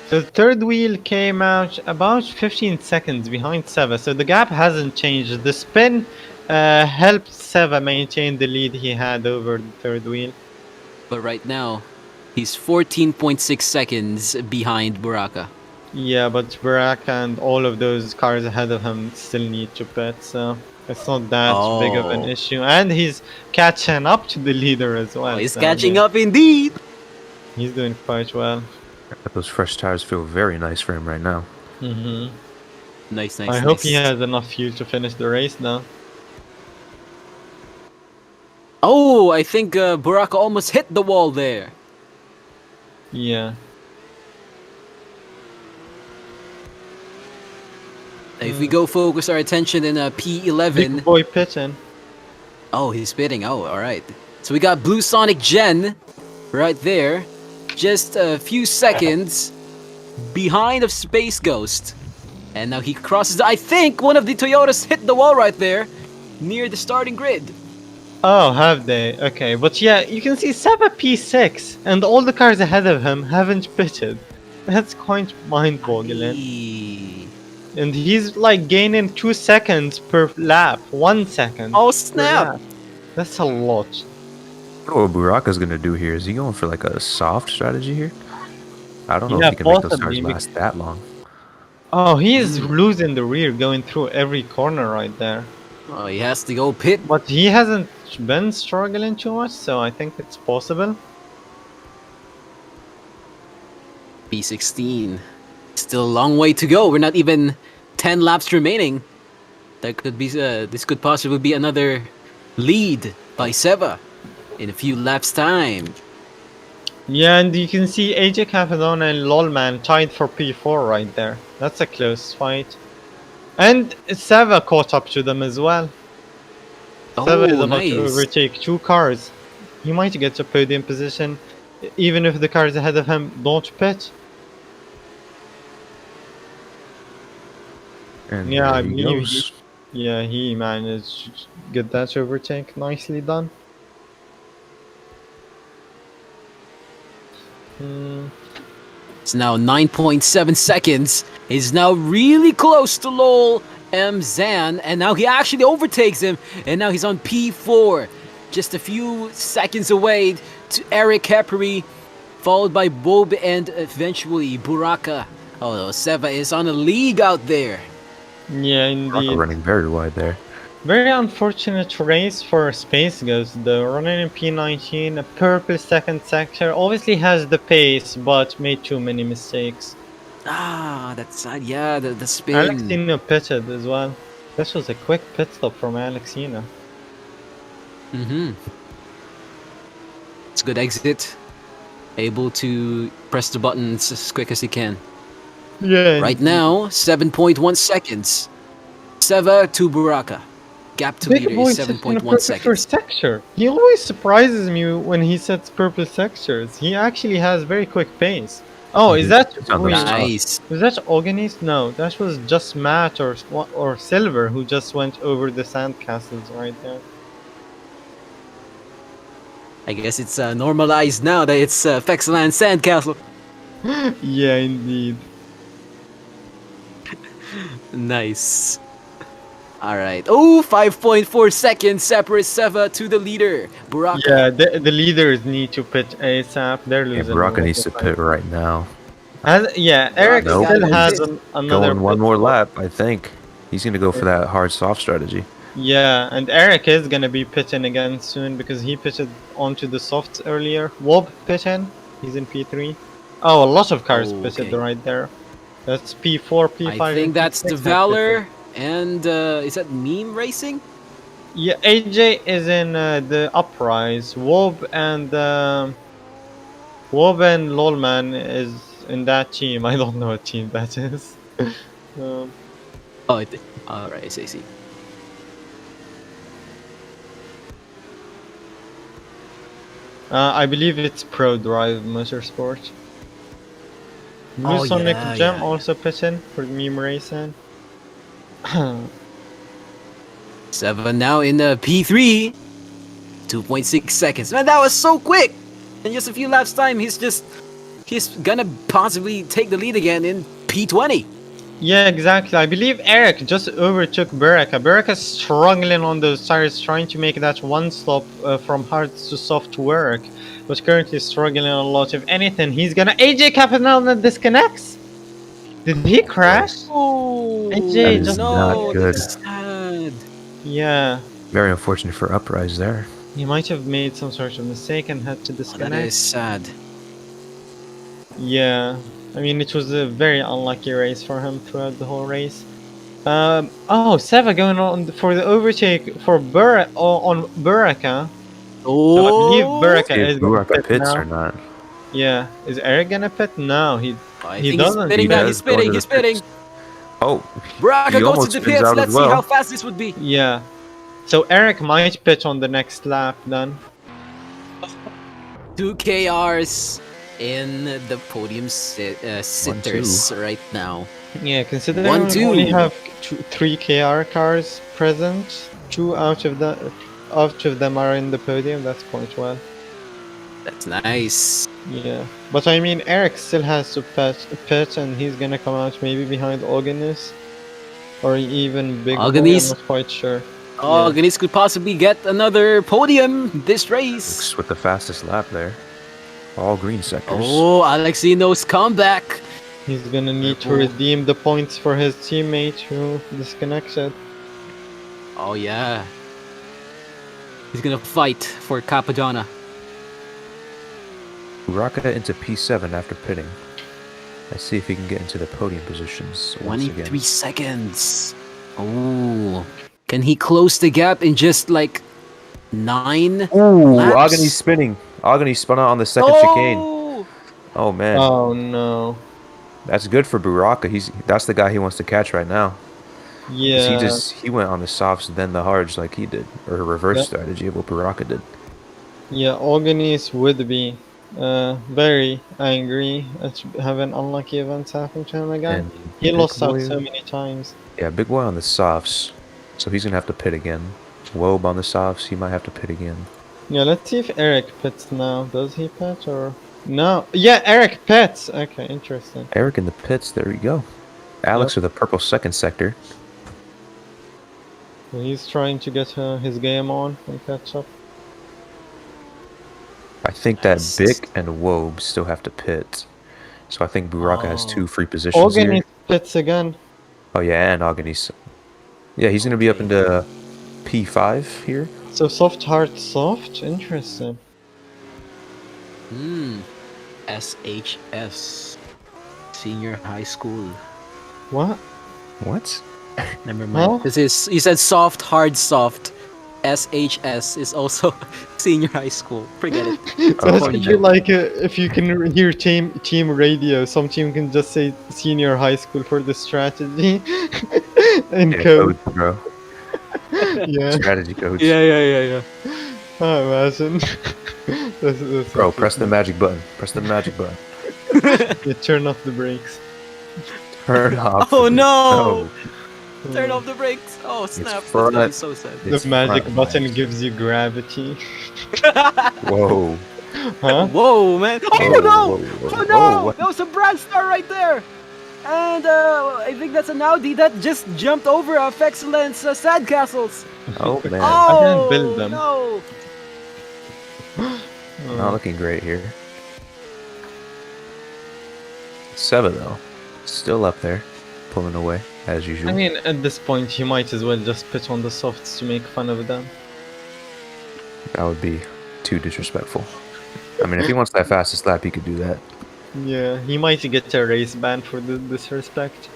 The third wheel came out about 15 seconds behind Seva, so the gap hasn't changed. The spin helped Seva maintain the lead he had over the third wheel. But right now, he's 14.6 seconds behind Baraka. Yeah, but Baraka and all of those cars ahead of him still need to pit, so it's not that big of an Oh. issue. And he's catching up to the leader as well. Oh, he's so, catching yeah, up indeed. He's doing quite well. Those fresh tires feel very nice for him right now. Hmm Nice. I hope he has enough fuel to finish the race now. Oh, I think Baraka almost hit the wall there. Yeah. If we go focus our attention in P11. Big boy pitching. Oh, he's spitting. Oh, all right. So we got Blue Sonic Gen right there. Just a few seconds behind of Space Ghost. And now he crosses. I think one of the Toyotas hit the wall right there near the starting grid. Oh, have they? Okay, but yeah, you can see Seba P6 and all the cars ahead of him haven't pitted. That's quite mind-boggling. Eee. and he's like gaining 2 seconds per lap. 1 second Oh per snap! lap. That's a lot. I don't know what Buraka's gonna do here. Is he going for like a soft strategy here? I don't know if Yeah, he can make those possibly. tires last that long. Oh, he is losing the rear going through every corner right there. Oh, he has to go pit. But he hasn't been struggling too much, so I think it's possible. P16. Still a long way to go. We're not even 10 laps remaining. That could be. This could possibly be another lead by Seva in a few laps' time. Yeah, and you can see AJ Capadona and Lolman tied for P4 right there. That's a close fight. And Sava caught up to them as well. Sava is Oh, about to nice. overtake 2 cars. He might get to podium position. Even if the cars ahead of him don't pit. And Yeah, there I he believe goes. he managed to get that overtake. Nicely done. Hmm. It's now 9.7 seconds. He's now really close to Lowell M. Zan, and now he actually overtakes him, and now he's on P4. Just a few seconds away to Eric Heppery, followed by Bob and eventually Buraka. Oh, Seva is on a league out there. Yeah, Buraka indeed. running very wide there. Very unfortunate race for Space Ghost though, running in P19, a purple second sector, obviously has the pace, but made too many mistakes. Ah, that's yeah, the spin. Alexino pitted as well. This was a quick pit stop from Alexino. Mm-hmm. It's a good exit. Able to press the buttons as quick as he can. Yeah. Right now, 7.1 seconds. Seva to Buraka. Gap to Big leader boy is sits in a 7.1 purple seconds. first sector. He always surprises me when he sets purple sectors. He actually has very quick pace. Oh, is that It's on the wait, spot. Nice. was that Organis? No, that was just Matt or Silver who just went over the sandcastles right there. I guess it's normalized now that it's Fexland Sandcastle. Yeah, indeed. Nice. Alright. Oh, 5.4 seconds separates Seva to the leader. Buraka. Yeah, the leaders need to pit ASAP. They're Yeah, losing. Buraka a lot needs of to time. pit right now. Yeah, Eric Nope. still Gotta has pit. another Going one pit more stop. lap, I think. He's gonna go for that hard soft strategy. Yeah, and Eric is gonna be pitting again soon because he pitted onto the softs earlier. Wob pitting. He's in P3. Oh, a lot of cars Oh, pitted okay. right there. That's P4, P5. I think and that's P6 the have Valor. pitted. And is that Meme Racing? Yeah, AJ is in the Uprise. Wob and Lolman is in that team. I don't know what team that is. um, Oh, alright, I see. I believe it's Pro Drive Motorsport. Oh, Sonic yeah, Gem yeah. also pitching for meme racing. Seva now in P3. 2.6 seconds. Man, that was so quick! In just a few laps time, he's gonna possibly take the lead again in P20. Yeah, exactly. I believe Eric just overtook Buraka. Buraka's struggling on those tires, trying to make that one stop from hard to soft work, but currently struggling a lot. If anything, he's gonna AJ Capanelli disconnects. Did he crash? Oh, AJ That is just not good. That's sad. Yeah, Very unfortunate for Uprise there. he might have made some sort of mistake and had to Oh, that disconnect. is sad. Yeah, I mean it was a very unlucky race for him throughout the whole race. Seva going on for the overtake for on Buraka. So I believe Oh, Buraka If is gonna Buraka pit pits now. or not. Yeah, is Eric gonna pit? No, I he think he's doesn't. spitting He now. does He's go into spitting. the He's spitting. pits. Oh, Buraka he goes almost to the spins pits. out Let's as see well. how fast this would be. Yeah. So Eric might pit on the next lap then. 2 KRs in the podium sitters right now. Yeah, considering One, we two. only have 3 KR cars present, 2 out of them are in the podium. That's quite well. That's nice. Yeah, but I mean Eric still has to pit and he's gonna come out maybe behind Organis. Or even Big Boy, I'm Agnes. not quite sure. Oh, Yeah. Ganesh could possibly get another podium this race. Looks with the fastest lap there. All green sectors. Oh, Alexino's comeback. He's gonna need to Purple. redeem the points for his teammate who disconnected. Oh, yeah. He's gonna fight for Capadonna. Buraka into P7 after pitting. Let's see if he can get into the podium positions once 23 again. seconds. Oh. Can he close the gap in just like 9 Ooh, laps? Agoni's spinning. Agoni spun out on the second chicane. Oh man, Oh no. that's good for Buraka. That's the guy he wants to catch right now. 'Cause Yeah. he went on the softs then the hards like he did, or a reverse Yep. strategy of what Buraka did. Yeah, Organis would be very angry at having unlucky events happen to him again. And He Big lost out Boy- so many times. Yeah, Big Boy on the softs, so he's gonna have to pit again. Wobe on the softs, he might have to pit again. Yeah, let's see if Eric pits now. Does he pit or no? Yeah, Eric pits. Okay, interesting. Eric in the pits, there we go. Alex with a purple second sector. So he's trying to get his game on and catch up. I think that Yes. Bick and Wobe still have to pit. So I think Buraka has 2 free positions Organis here. pits again. Oh yeah, and Agoni's. Yeah, he's gonna be up into P5 here. So soft, hard, soft. Interesting. SHS. Senior high school. What? What? Never mind. Huh? This is, you said soft, hard, soft. SHS is also senior high school. Forget it. So it's funny gonna be joke. like if you can hear team radio, some team can just say senior high school for the strategy in Yeah, code. codes, bro. Yeah, Strategy codes. yeah. oh, imagine. That's Bro, actually press the magic button. Press the magic button. Yeah, turn off the brakes. Turn off. Oh, the- no! Turn off the brakes. Oh, snap. That's front. gonna be so sad. It's The magic front button left. gives you gravity. Whoa. Huh? Whoa, man. Oh, Whoa, no! whoa, whoa. Oh, no! what? That was a Brad Star right there! And I think that's an Audi that just jumped over Excellence Sandcastles. Oh man, Oh, didn't build them. no! not looking great here. Seva though, still up there, pulling away as usual. I mean, at this point, you might as well just put on the softs to make fun of them. That would be too disrespectful. I mean, if he wants that fastest lap, he could do that. Yeah, he might get a race ban for the disrespect.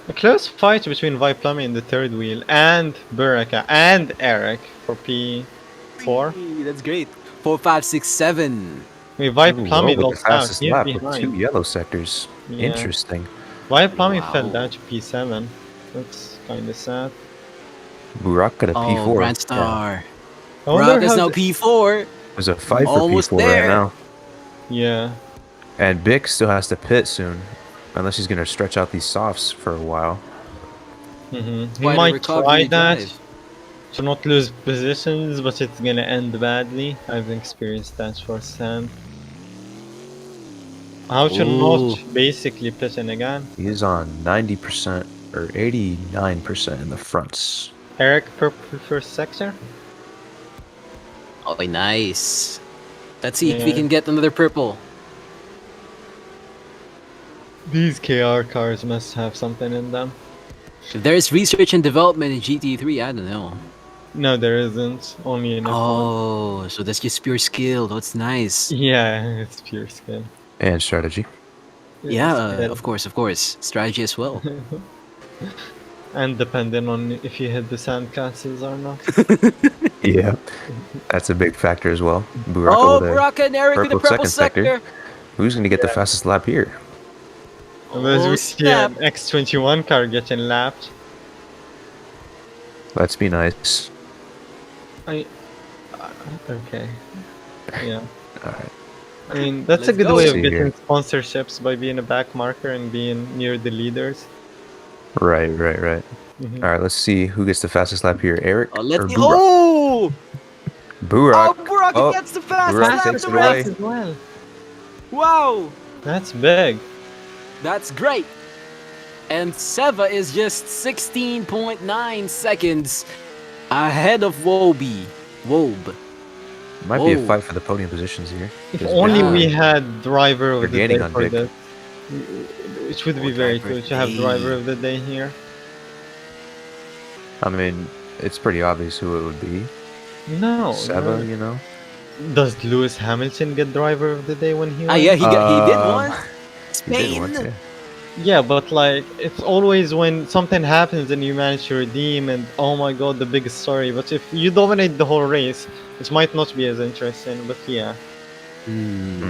A close fight between Viplummy in the third wheel and Buraka and Eric for P4. Hey, that's great. 4, 5, 6, 7. Wait, Ooh, Viplummy with the lost out. fastest He's lap with 2 behind. yellow sectors. Yeah. Interesting. Viplummy Wow. fell down to P7. That's kinda sad. Buraka to Oh, P4. Grand Yeah. Star. I wonder Rock is how now the- P4. There's a fight for Almost P4 there. right now. Yeah. And Bick still has to pit soon. Unless he's going to stretch out these softs for a while. He Quite a might recovery try that drive. to not lose positions, but it's gonna end badly. I've experienced that firsthand. How to Ooh. not basically pit in again. He is on 90% or 89% in the fronts. Eric purple first sector. Oh, nice. Let's see if we Yeah. can get another purple. These KR cars must have something in them. If there's research and development in GT3, I don't know. No, there isn't. Only in F1. Oh, so that's just pure skill. That's nice. Yeah, it's pure skill. And strategy. Yeah, Skill. of course. Strategy as well. And depending on if you hit the sandcastles or not. Yeah. That's a big factor as well. Buraka Oh, with a Brock and Eric with the purple sector. Who's going to get the fastest lap here? And as Oh, we see an snap. X21 car getting lapped. Let's be nice. Okay. Yeah. Alright. I mean, that's a Let's good go. way of See getting here. sponsorships by being a back marker and being near the leaders. Right. Mhm. Alright, let's see who gets the fastest lap here. Eric Oh, or let's see. Burak? Oh! Burak. Oh, Burak Oh, gets the fast Burak lap takes of it the away. race. As well. Wow! That's big. That's great. And Seva is just 16.9 seconds ahead of Wobe. Wobe. Might be a Whoa. fight for the podium positions here. If 'cause only Yeah. we had driver They're of the gaining day on for Vic. this. It would be Oh, very driver cool to have driver day. of the day here. I mean, it's pretty obvious who it would be. No, Seva, you know. does Lewis Hamilton get driver of the day when he Ah, wins? yeah, he did Um, one. He did once, Spain. yeah. Yeah, but like it's always when something happens and you manage to redeem and oh my god, the biggest story. But if you dominate the whole race, it might not be as interesting. But yeah, Hmm.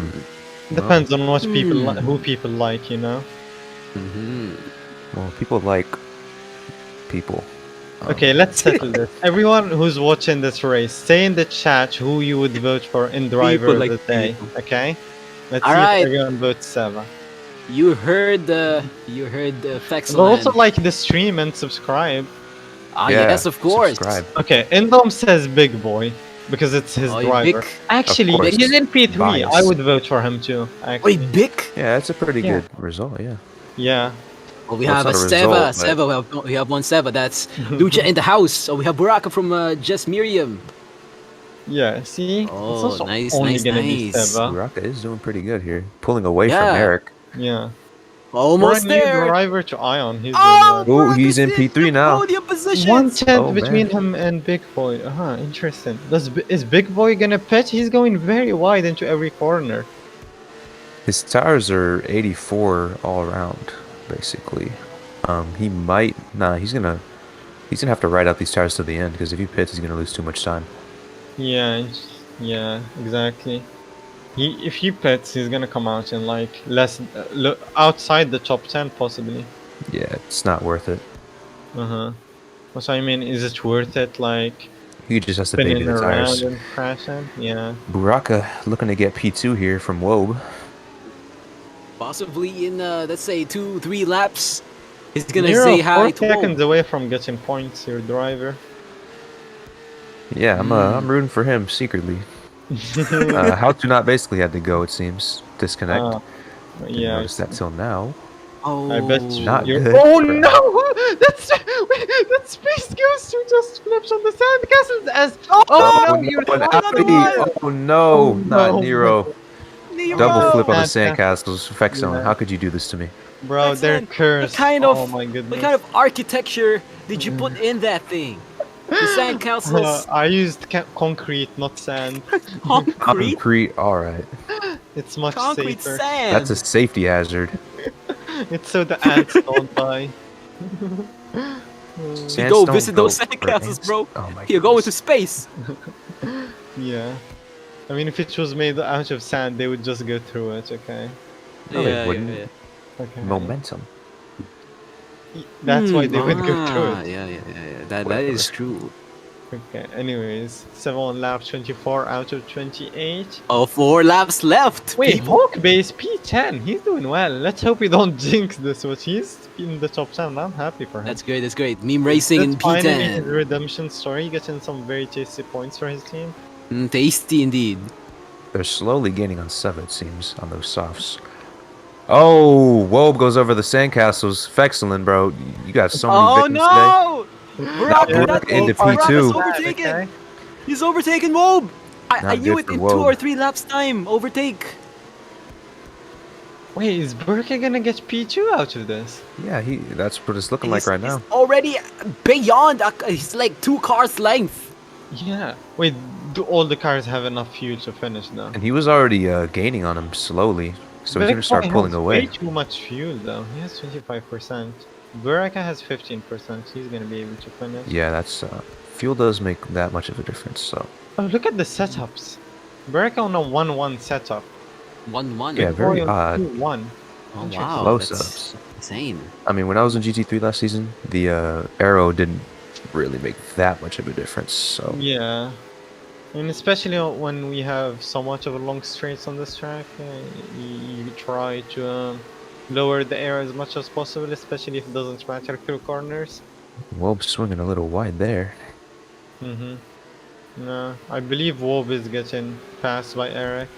Well, depends on what people Hmm. who people like, you know. Mhm. well, people like people. Okay, let's settle this. Everyone who's watching this race, say in the chat who you would vote for in driver People of like the day. people. Okay, let's All see if right. everyone votes Seva. You heard And Fexeland. also like the stream and subscribe. Ah, Yeah, yes, of course. subscribe. Okay, Indom says Big Boy because it's his Oi, driver. Vic. Actually, course, he's in P3. I bias. would vote for him too. Oi, Actually, Vic. Yeah, that's a pretty Yeah. good result, yeah. yeah. Oh, we Well, have a it's not a Seva. result, but- Seva. We have one Seva. That's Lucha in the house. So we have Baraka from Just Miriam. Yeah, see? It's Oh, also nice, only nice, gonna be nice. Seva. Uraka is doing pretty good here. Pulling away Yeah. from Eric. Yeah. Almost For a new there. driver to Ion, he's Oh, doing Oh, Baraka's he's in P3 the now. Podium well. positions. 1/10 Oh, between man. him and Big Boy. Interesting. Is Big Boy gonna pit? He's going very wide into every corner. His tires are 84 all around, basically. He might he's gonna have to ride out these tires to the end because if he pits, he's gonna lose too much time. Yeah, exactly. If he pits, he's gonna come out in like less, outside the top 10 possibly. Yeah, it's not worth it. So I mean, is it worth it? Like He just has to baby spinning the around tires. and crashing? Yeah. Buraka looking to get P2 here from Wobe. Possibly in, let's say, 2-3 laps. He's gonna You're say hi 4 to seconds Wobe. away from getting points, your driver. Yeah, I'm rooting for him secretly. How to not basically had to go, it seems. Disconnect. Didn't Yeah. notice that till now. Oh, I bet Not you're. good. Oh no! That's that space goes to just flips on the sandcastles as. Oh no! You're no, an another alley. one! Oh no, Oh, not no. Nero. Nero. Double flip on the Sandcastles. sandcastles. Fexon, Yeah. how could you do this to me? Bro, they're Excellent. cursed. What kind of Oh my goodness. what kind of architecture did you put in that thing? The sandcastles, I used concrete, not sand. concrete, Concrete. All right, It's much concrete safer. sand. that's a safety hazard. It's so the ants don't die. You go visit those sandcastles, bro. Oh my You're going to goodness. space. Yeah. I mean, if it was made out of sand, they would just go through it, okay? No, they wouldn't. Okay. Momentum. That's why they would go through it. Yeah. That is true. Okay, anyways. 7 laps, 24 out of 28. Oh, 4 laps left. Wait, people. Hawk Base P10. He's doing well. Let's hope we don't jinx this, but he's in the top 10. I'm happy for him. That's great. That's great. Meme racing in That's finally his P10. redemption story, getting some very tasty points for his team. Tasty indeed. They're slowly gaining on Seva, it seems, on those softs. Oh, Wobe goes over the sandcastles. Fexelin, bro. You got so many Oh victims today. no! Baraka, Baraka that into Baraka's P2. overtaken. Okay. He's overtaken Wobe. I Not knew good it for in Wobe. 2 or 3 laps time. Overtake. Wait, is Burka gonna get P2 out of this? Yeah, that's what it's looking like right now. He's already beyond. He's like 2 cars length. Yeah. Wait, do all the cars have enough fuel to finish now? And he was already gaining on him slowly, so he's Big gonna start Boy pulling has away. Way too much fuel though. He has 25%. Buraka has 15%. He's gonna be able to finish. Yeah, that's fuel does make that much of a difference. So Oh, look at the setups. Buraka on a 1-1 setup. 1-1. Yeah, very Boy on odd. 2-1. Oh Interesting. wow. Close That's ups. insane. I mean, when I was in GT3 last season, the arrow didn't really make that much of a difference. So Yeah. And especially when we have so much of a long straights on this track, you try to lower the air as much as possible, especially if it doesn't matter through corners. Wobe's swinging a little wide there. No, I believe Wob is getting passed by Eric.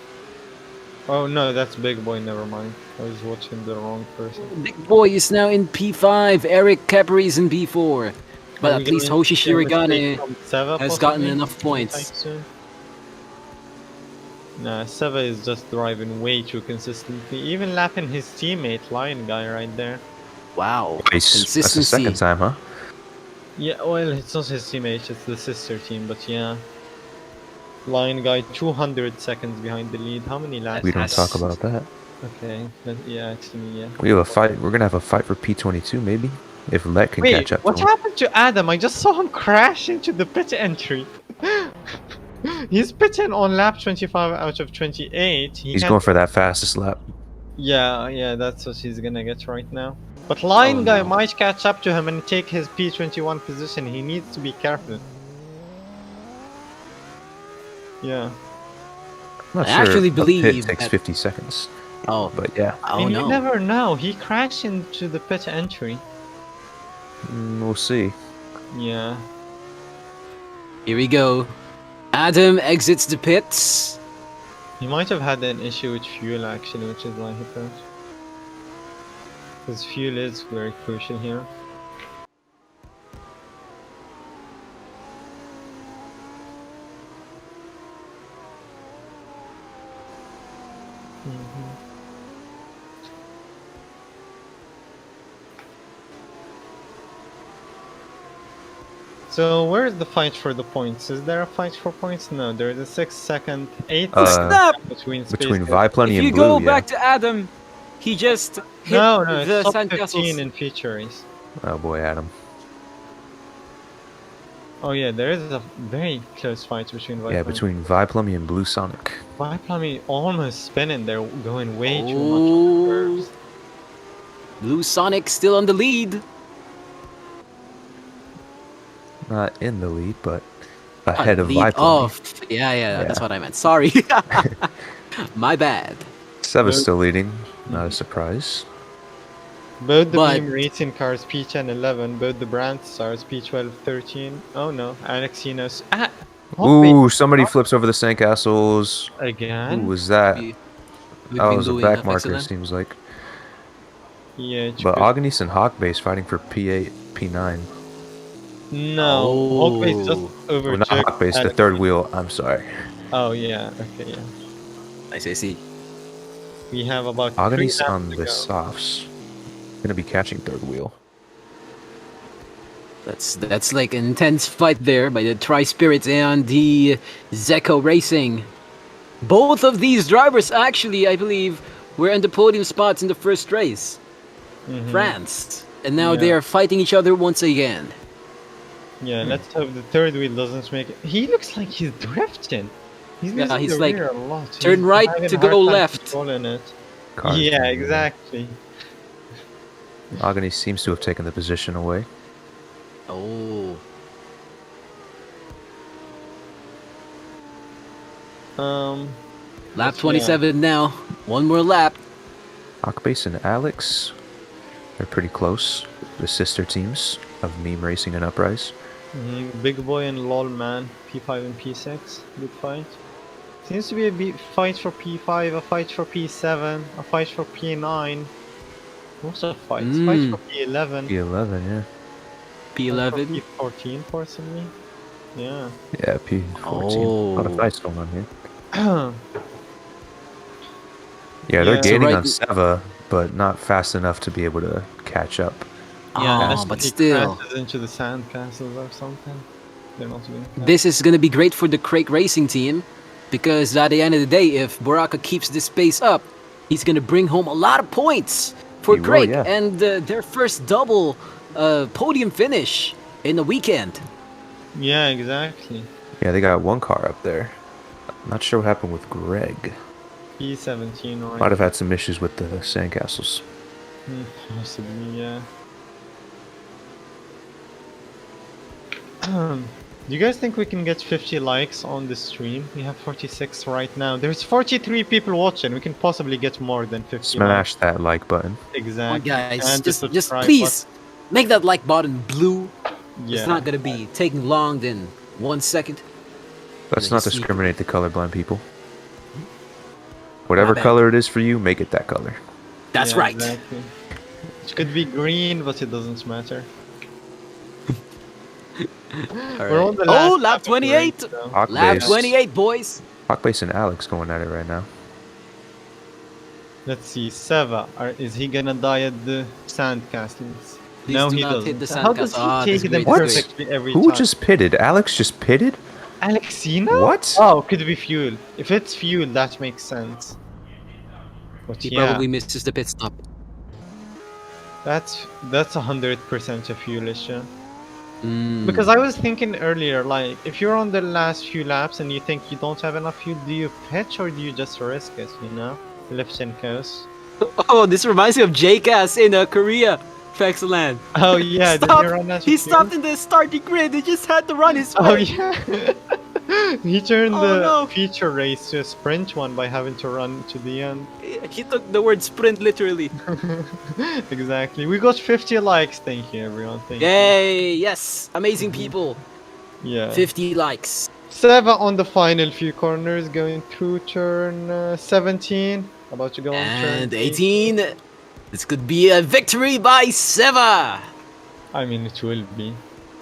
Oh no, that's Big Boy. Never mind. I was watching the wrong person. Big Boy is now in P5. Eric Capri is in P4. But Are we at least going to Hoshi see a mistake Shirogane from Seva has gotten possibly enough anytime points. soon? Nah, Seva is just driving way too consistently, even lapping his teammate Lion Guy right there. Wow. Nice. That's the second Consistency. time, huh? Yeah, well, it's not his teammate, it's the sister team, but yeah. Lion Guy 200 seconds behind the lead. How many laps? We don't talk That's- about that. Okay, yeah, actually, yeah. We have a fight. We're gonna have a fight for P22, maybe, if Let can Wait, catch up what to him. happened to Adam? I just saw him crash into the pit entry. He's pitting on lap 25 out of 28. He's going for that fastest lap. Yeah, that's what he's gonna get right now. But Oh, Lion Guy no. might catch up to him and take his P21 position. He needs to be careful. Yeah. I'm not I sure actually a believe pit takes that- 50 seconds, Oh, but yeah, I oh mean, you no. never know. He crashed into the pit entry. we'll see. Yeah. Here we go. Adam exits the pits. He might have had an issue with fuel actually, which is why he crashed. Because fuel is very crucial here. So where's the fight for the points? Is there a fight for points? No, there is a 6-second, 8 Snap! between Between spaces. Viplenny If you and go Blue, yeah. back to Adam, he just hit No, the it's top sandcastles. 15 in feature race. Oh boy, Adam. Oh yeah, there is a very close fight between Viplummy. Yeah, between Viplenny and Blue Sonic. Viplummy almost spinning. They're going way too much on Oh. the curves. Blue Sonic still on the lead. Not in the lead, but ahead of lead Viplenny. off. Yeah, that's what I meant. Sorry. My bad. Seva's still leading. Not a surprise. Both the But- Beam Racing cars P10 11, both the Brand Stars P12 13. Oh no, Alexinos. Ooh, somebody flips over the sandcastles. Who again? was that? We've That been was a doing back enough marker, excellent. seems like. Yeah, But true. Agnes and Hawkbase fighting for P8, P9. No, Hawkbase just Well, not overtook Hawkbase, the Alex. third wheel. I'm sorry. Oh yeah, okay, yeah. I see. We have about 3 Agnes laps on to the go. softs. Gonna be catching third wheel. That's like an intense fight there by the Tri-Spirits and the Zeko Racing. Both of these drivers actually, I believe, were in the podium spots in the first race. France. And now Yeah. they are fighting each other once again. Yeah, let's hope the third wheel doesn't make it. He looks like he's drifting. He's Yeah, losing he's the like, rear a lot. turn He's right having to a hard go time left. controlling it. Cars Yeah, moving. exactly. Agnes seems to have taken the position away. Oh. Lap yeah. 27 now. One more lap. Hawkbase and Alex, they're pretty close. The sister teams of Meme Racing and Uprise. Big Boy and LOL Man, P5 and P6, good fight. Seems to be a fight for P5, a fight for P7, a fight for P9. Lots of fights. Fight for P11. P11, yeah. P11. P14 possibly. Yeah. Yeah, P14. A lot of Oh. fights going on here. Yeah, Yeah, they're So gaining right- on Seva, but not fast enough to be able to catch up. unless but he still. crashes into the sandcastles or something. They're not doing that. This is going to be great for the Crake Racing team because at the end of the day, if Baraka keeps this pace up, he's going to bring home a lot of points for He will, Crake yeah. and their first double podium finish in the weekend. Yeah, exactly. Yeah, they got one car up there. Not sure what happened with Greg. P17 right? Might have had some issues with the sandcastles. Possibly, yeah. Do you guys think we can get 50 likes on the stream? We have 46 right now. There's 43 people watching. We can possibly get more than 50 likes. Smash that like button. Come on, Exactly. guys, And the just subscribe please make that like button blue. button. Yeah. It's not going to be taking long than 1 second. Let's Yeah, not just- discriminate the colorblind people. Whatever My bad. color it is for you, make it that color. That's Yeah, right. Exactly. It could be green, but it doesn't matter. All We're right. on the Oh, last lap lap of the race, 28. so- Hawk Lap base. 28, boys. Hawk base and Alex going at it right now. Let's see, Seva, is he gonna die at the sand castles? Please No, do he not hit doesn't. the How does sandcastle. he Ah, take that's them great, that's great. perfectly every Who time? just pitted? Alex just pitted? Alexina? What? Oh, could be fuel. If it's fuel, that makes sense. But He yeah, probably misses the pit stop. that's 100% a fuel issue. Mm. Because I was thinking earlier, like, if you're on the last few laps and you think you don't have enough fuel, do you pitch or do you just risk it, you know? Lift and coast. Oh, this reminds me of J-Cast in Korea, Fexland. Oh yeah, did he Stop! run out He of stopped fuel? in the starting grid. He just had to run his way. Oh yeah. He turned Oh, the no. feature race to a sprint one by having to run to the end. He took the word sprint literally. Exactly. We got 50 likes. Thank you, everyone. Thank Yay! Yes, amazing people. you. Yeah. 50 likes. Seva on the final few corners, going through turn 17. About to go on turn And 18. This could be a victory by Seva. I mean, it will be.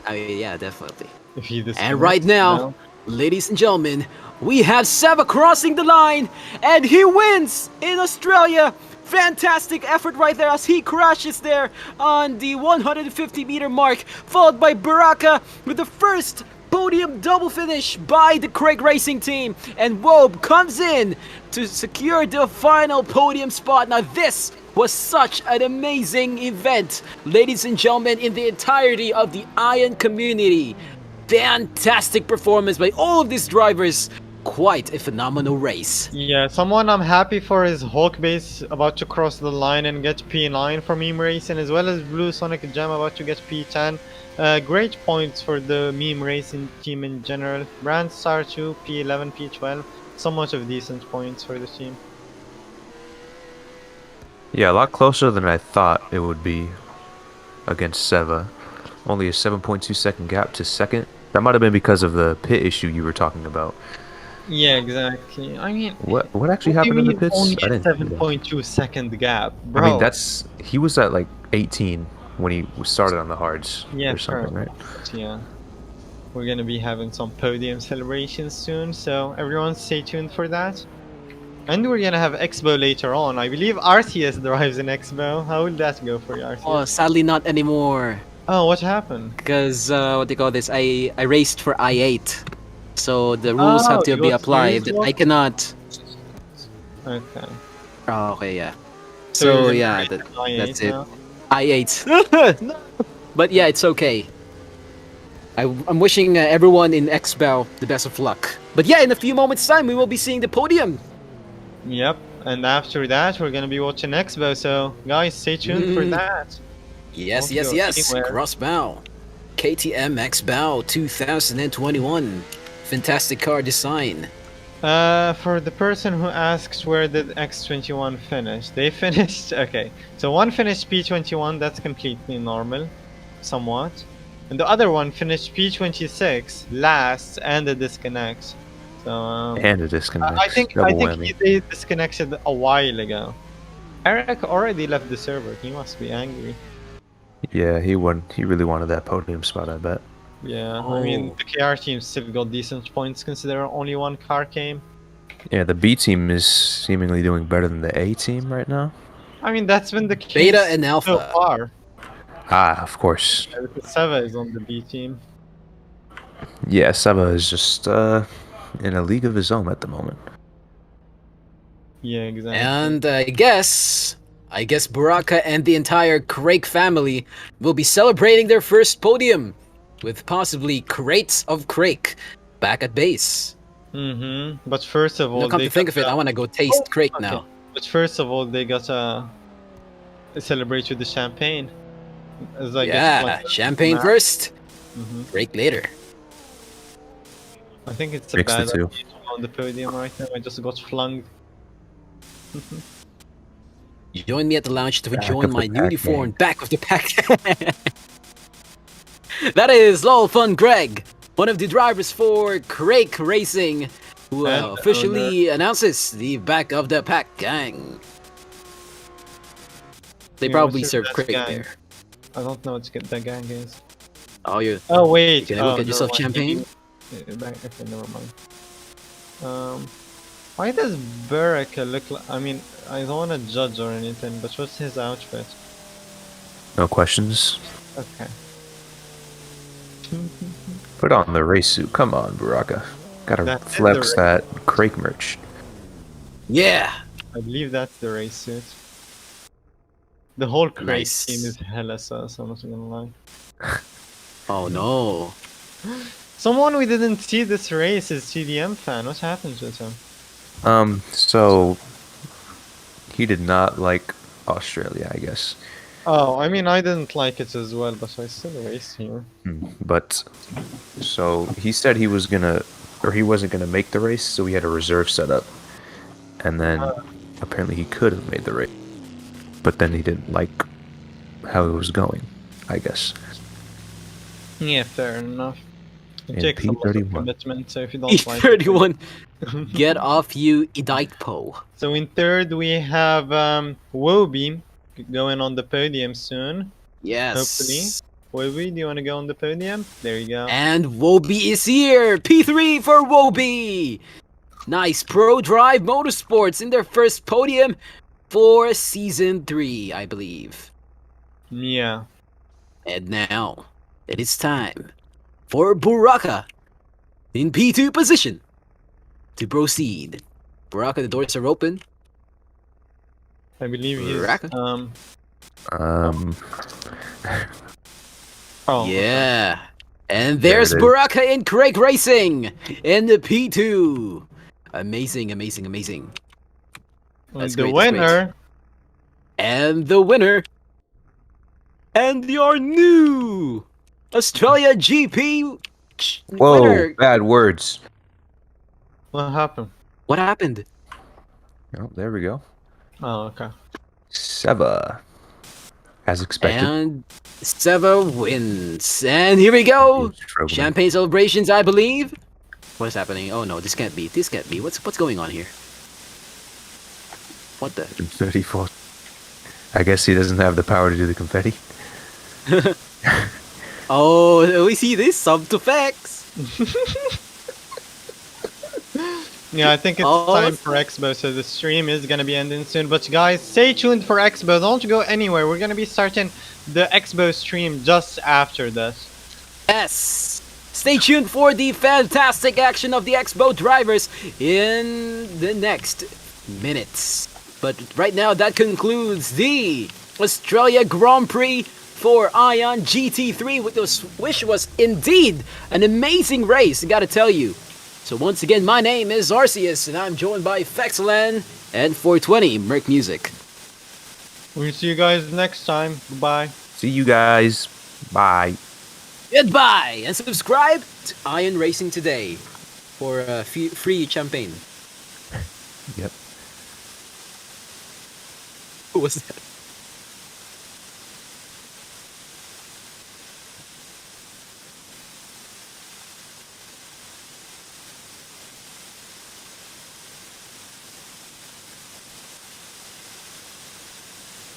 I mean, yeah, definitely. If he disconnects, And right now, you know? ladies and gentlemen, we have Seva crossing the line, and he wins in Australia. Fantastic effort right there as he crashes there on the 150-meter mark, followed by Baraka with the first podium double finish by the Craig Racing team. And Wobe comes in to secure the final podium spot. Now this was such an amazing event, ladies and gentlemen, in the entirety of the Iron community. Fantastic performance by all of these drivers. Quite a phenomenal race. Yeah, someone I'm happy for is Hawk Base about to cross the line and get P9 for Meme Racing, as well as Blue Sonic Gem about to get P10. Great points for the Meme Racing team in general. Brand Star 2, P11, P12. Somewhat of decent points for the team. Yeah, a lot closer than I thought it would be against Seva. Only a 7.2 second gap to second. That might have been because of the pit issue you were talking about. Yeah, exactly. I mean, What actually what do happened you in the mean pits? only I a didn't see that. 7.2 second gap, bro. I mean, he was at like 18 when he started on the hards Yeah, or something, fair. right? Yeah. We're gonna be having some podium celebrations soon, so everyone stay tuned for that. And we're gonna have Expo later on. I believe RTS drives in Expo. How will that go for you, RTS? Oh, sadly not anymore. Oh, what happened? Because, what do you call this? I raced for I8. So the rules have to you be got applied. series I cannot... Okay. Oh, okay, yeah. you're So, gonna yeah, race in I8 that's it. now? I8. No. But yeah, it's okay. I'm wishing everyone in Expo the best of luck. But yeah, in a few moments' time, we will be seeing the podium. Yep. And after that, we're gonna be watching Expo. So, guys, stay tuned for that. Yes, Don't yes, go yes. anywhere. Crossbow. KTM X-Bow 2021. Fantastic car design. For the person who asks where did X21 finish, they finished. Okay, so one finished P21. That's completely normal, somewhat, and the other one finished P26 last and a disconnect. So And a disconnect. I think Double he whammy. they disconnected a while ago. Eric already left the server. He must be angry. Yeah, he won. He really wanted that podium spot, I bet. Yeah, I mean Oh. the KR team still got decent points considering only one car came. Yeah, the B team is seemingly doing better than the A team right now. I mean that's been the case Beta and so Alpha. far. Ah, of course. Because Seva is on the B team. Yeah, Seba is just in a league of his own at the moment. Yeah, exactly. And I guess Baraka and the entire Craig family will be celebrating their first podium with possibly crates of Craig back at base. But first of all, Now, come they to think of it, I want to go taste Craig okay. now. But first of all, they got celebrate with the champagne. As I guess Yeah, like the champagne snack. first, Mhm. Craig later. I think it's a Mix the bad two. idea to go on the podium right now. I just got flung. Join me at the lounge to Back join of the my newly pack, formed back of the pack. That is LOL Fun Greg, one of the drivers for Craig Racing. who And the owner. officially announces the back of the pack gang. They Yeah, probably what's serve that Craig gang? there. I don't know what the gang is. Oh, you Oh wait, gonna go get never yourself mind. champagne? Okay, never mind. Why does Baraka look like? I mean, I don't want to judge or anything, but what's his outfit? No questions. Okay. Put on the race suit. Come on, Baraka. Gotta That is the flex race. that Craig merch. Yeah. I believe that's the race suit. The whole Craig Nice. team is hella sus, I'm not gonna lie. Oh no. Someone we didn't see this race is TDM fan. What happened to him? So he did not like Australia, I guess. Oh, I mean, I didn't like it as well, but I still race here. But so he said he was gonna, or he wasn't gonna make the race, so he had a reserve set up, and then apparently he could have made the race, but then he didn't like how it was going, I guess. Yeah, fair enough. It And takes a lot of P31. commitment, so if you don't like it. E31. Get off you, Idaipo. So in third, we have Wobie going on the podium soon. Yes. Hopefully. Wobie, do you want to go on the podium? There you go. And Wobie is here. P3 for Wobie. Nice. Pro Drive Motorsports in their first podium for season 3, I believe. Yeah. And now it is time for Buraka in P2 position to proceed. Buraka, the doors are open. I believe he's Raka? Oh, Yeah. And There there's it is. Buraka in Craig Racing in the P2. Amazing, amazing, amazing. okay. That's The great, that's great. winner. And the winner. And your new Australia GP Whoa, winner. bad words. What happened? What happened? Oh, there we go. Oh, okay. Seva, as expected. And Seva wins. And here we go. Strogan. Champagne celebrations, I believe. What is happening? Oh no, this can't be. This can't be. What's going on here? What the? 34. I guess he doesn't have the power to do the confetti. Oh, we see this sub to facts. Yeah, I think it's Oh, time let's- for Expo, so the stream is gonna be ending soon. But guys, stay tuned for Expo. Don't go anywhere. We're gonna be starting the Expo stream just after this. Yes. Stay tuned for the fantastic action of the Expo drivers in the next minutes. But right now, that concludes the Australia Grand Prix for Ion GT3, which was indeed an amazing race, I gotta tell you. So once again, my name is Arceus, and I'm joined by Fexlan and 420 Merc Music. We'll see you guys next time. Goodbye. See you guys. Bye. Goodbye, and subscribe to Ion Racing today for free champagne. Yep. Who was that?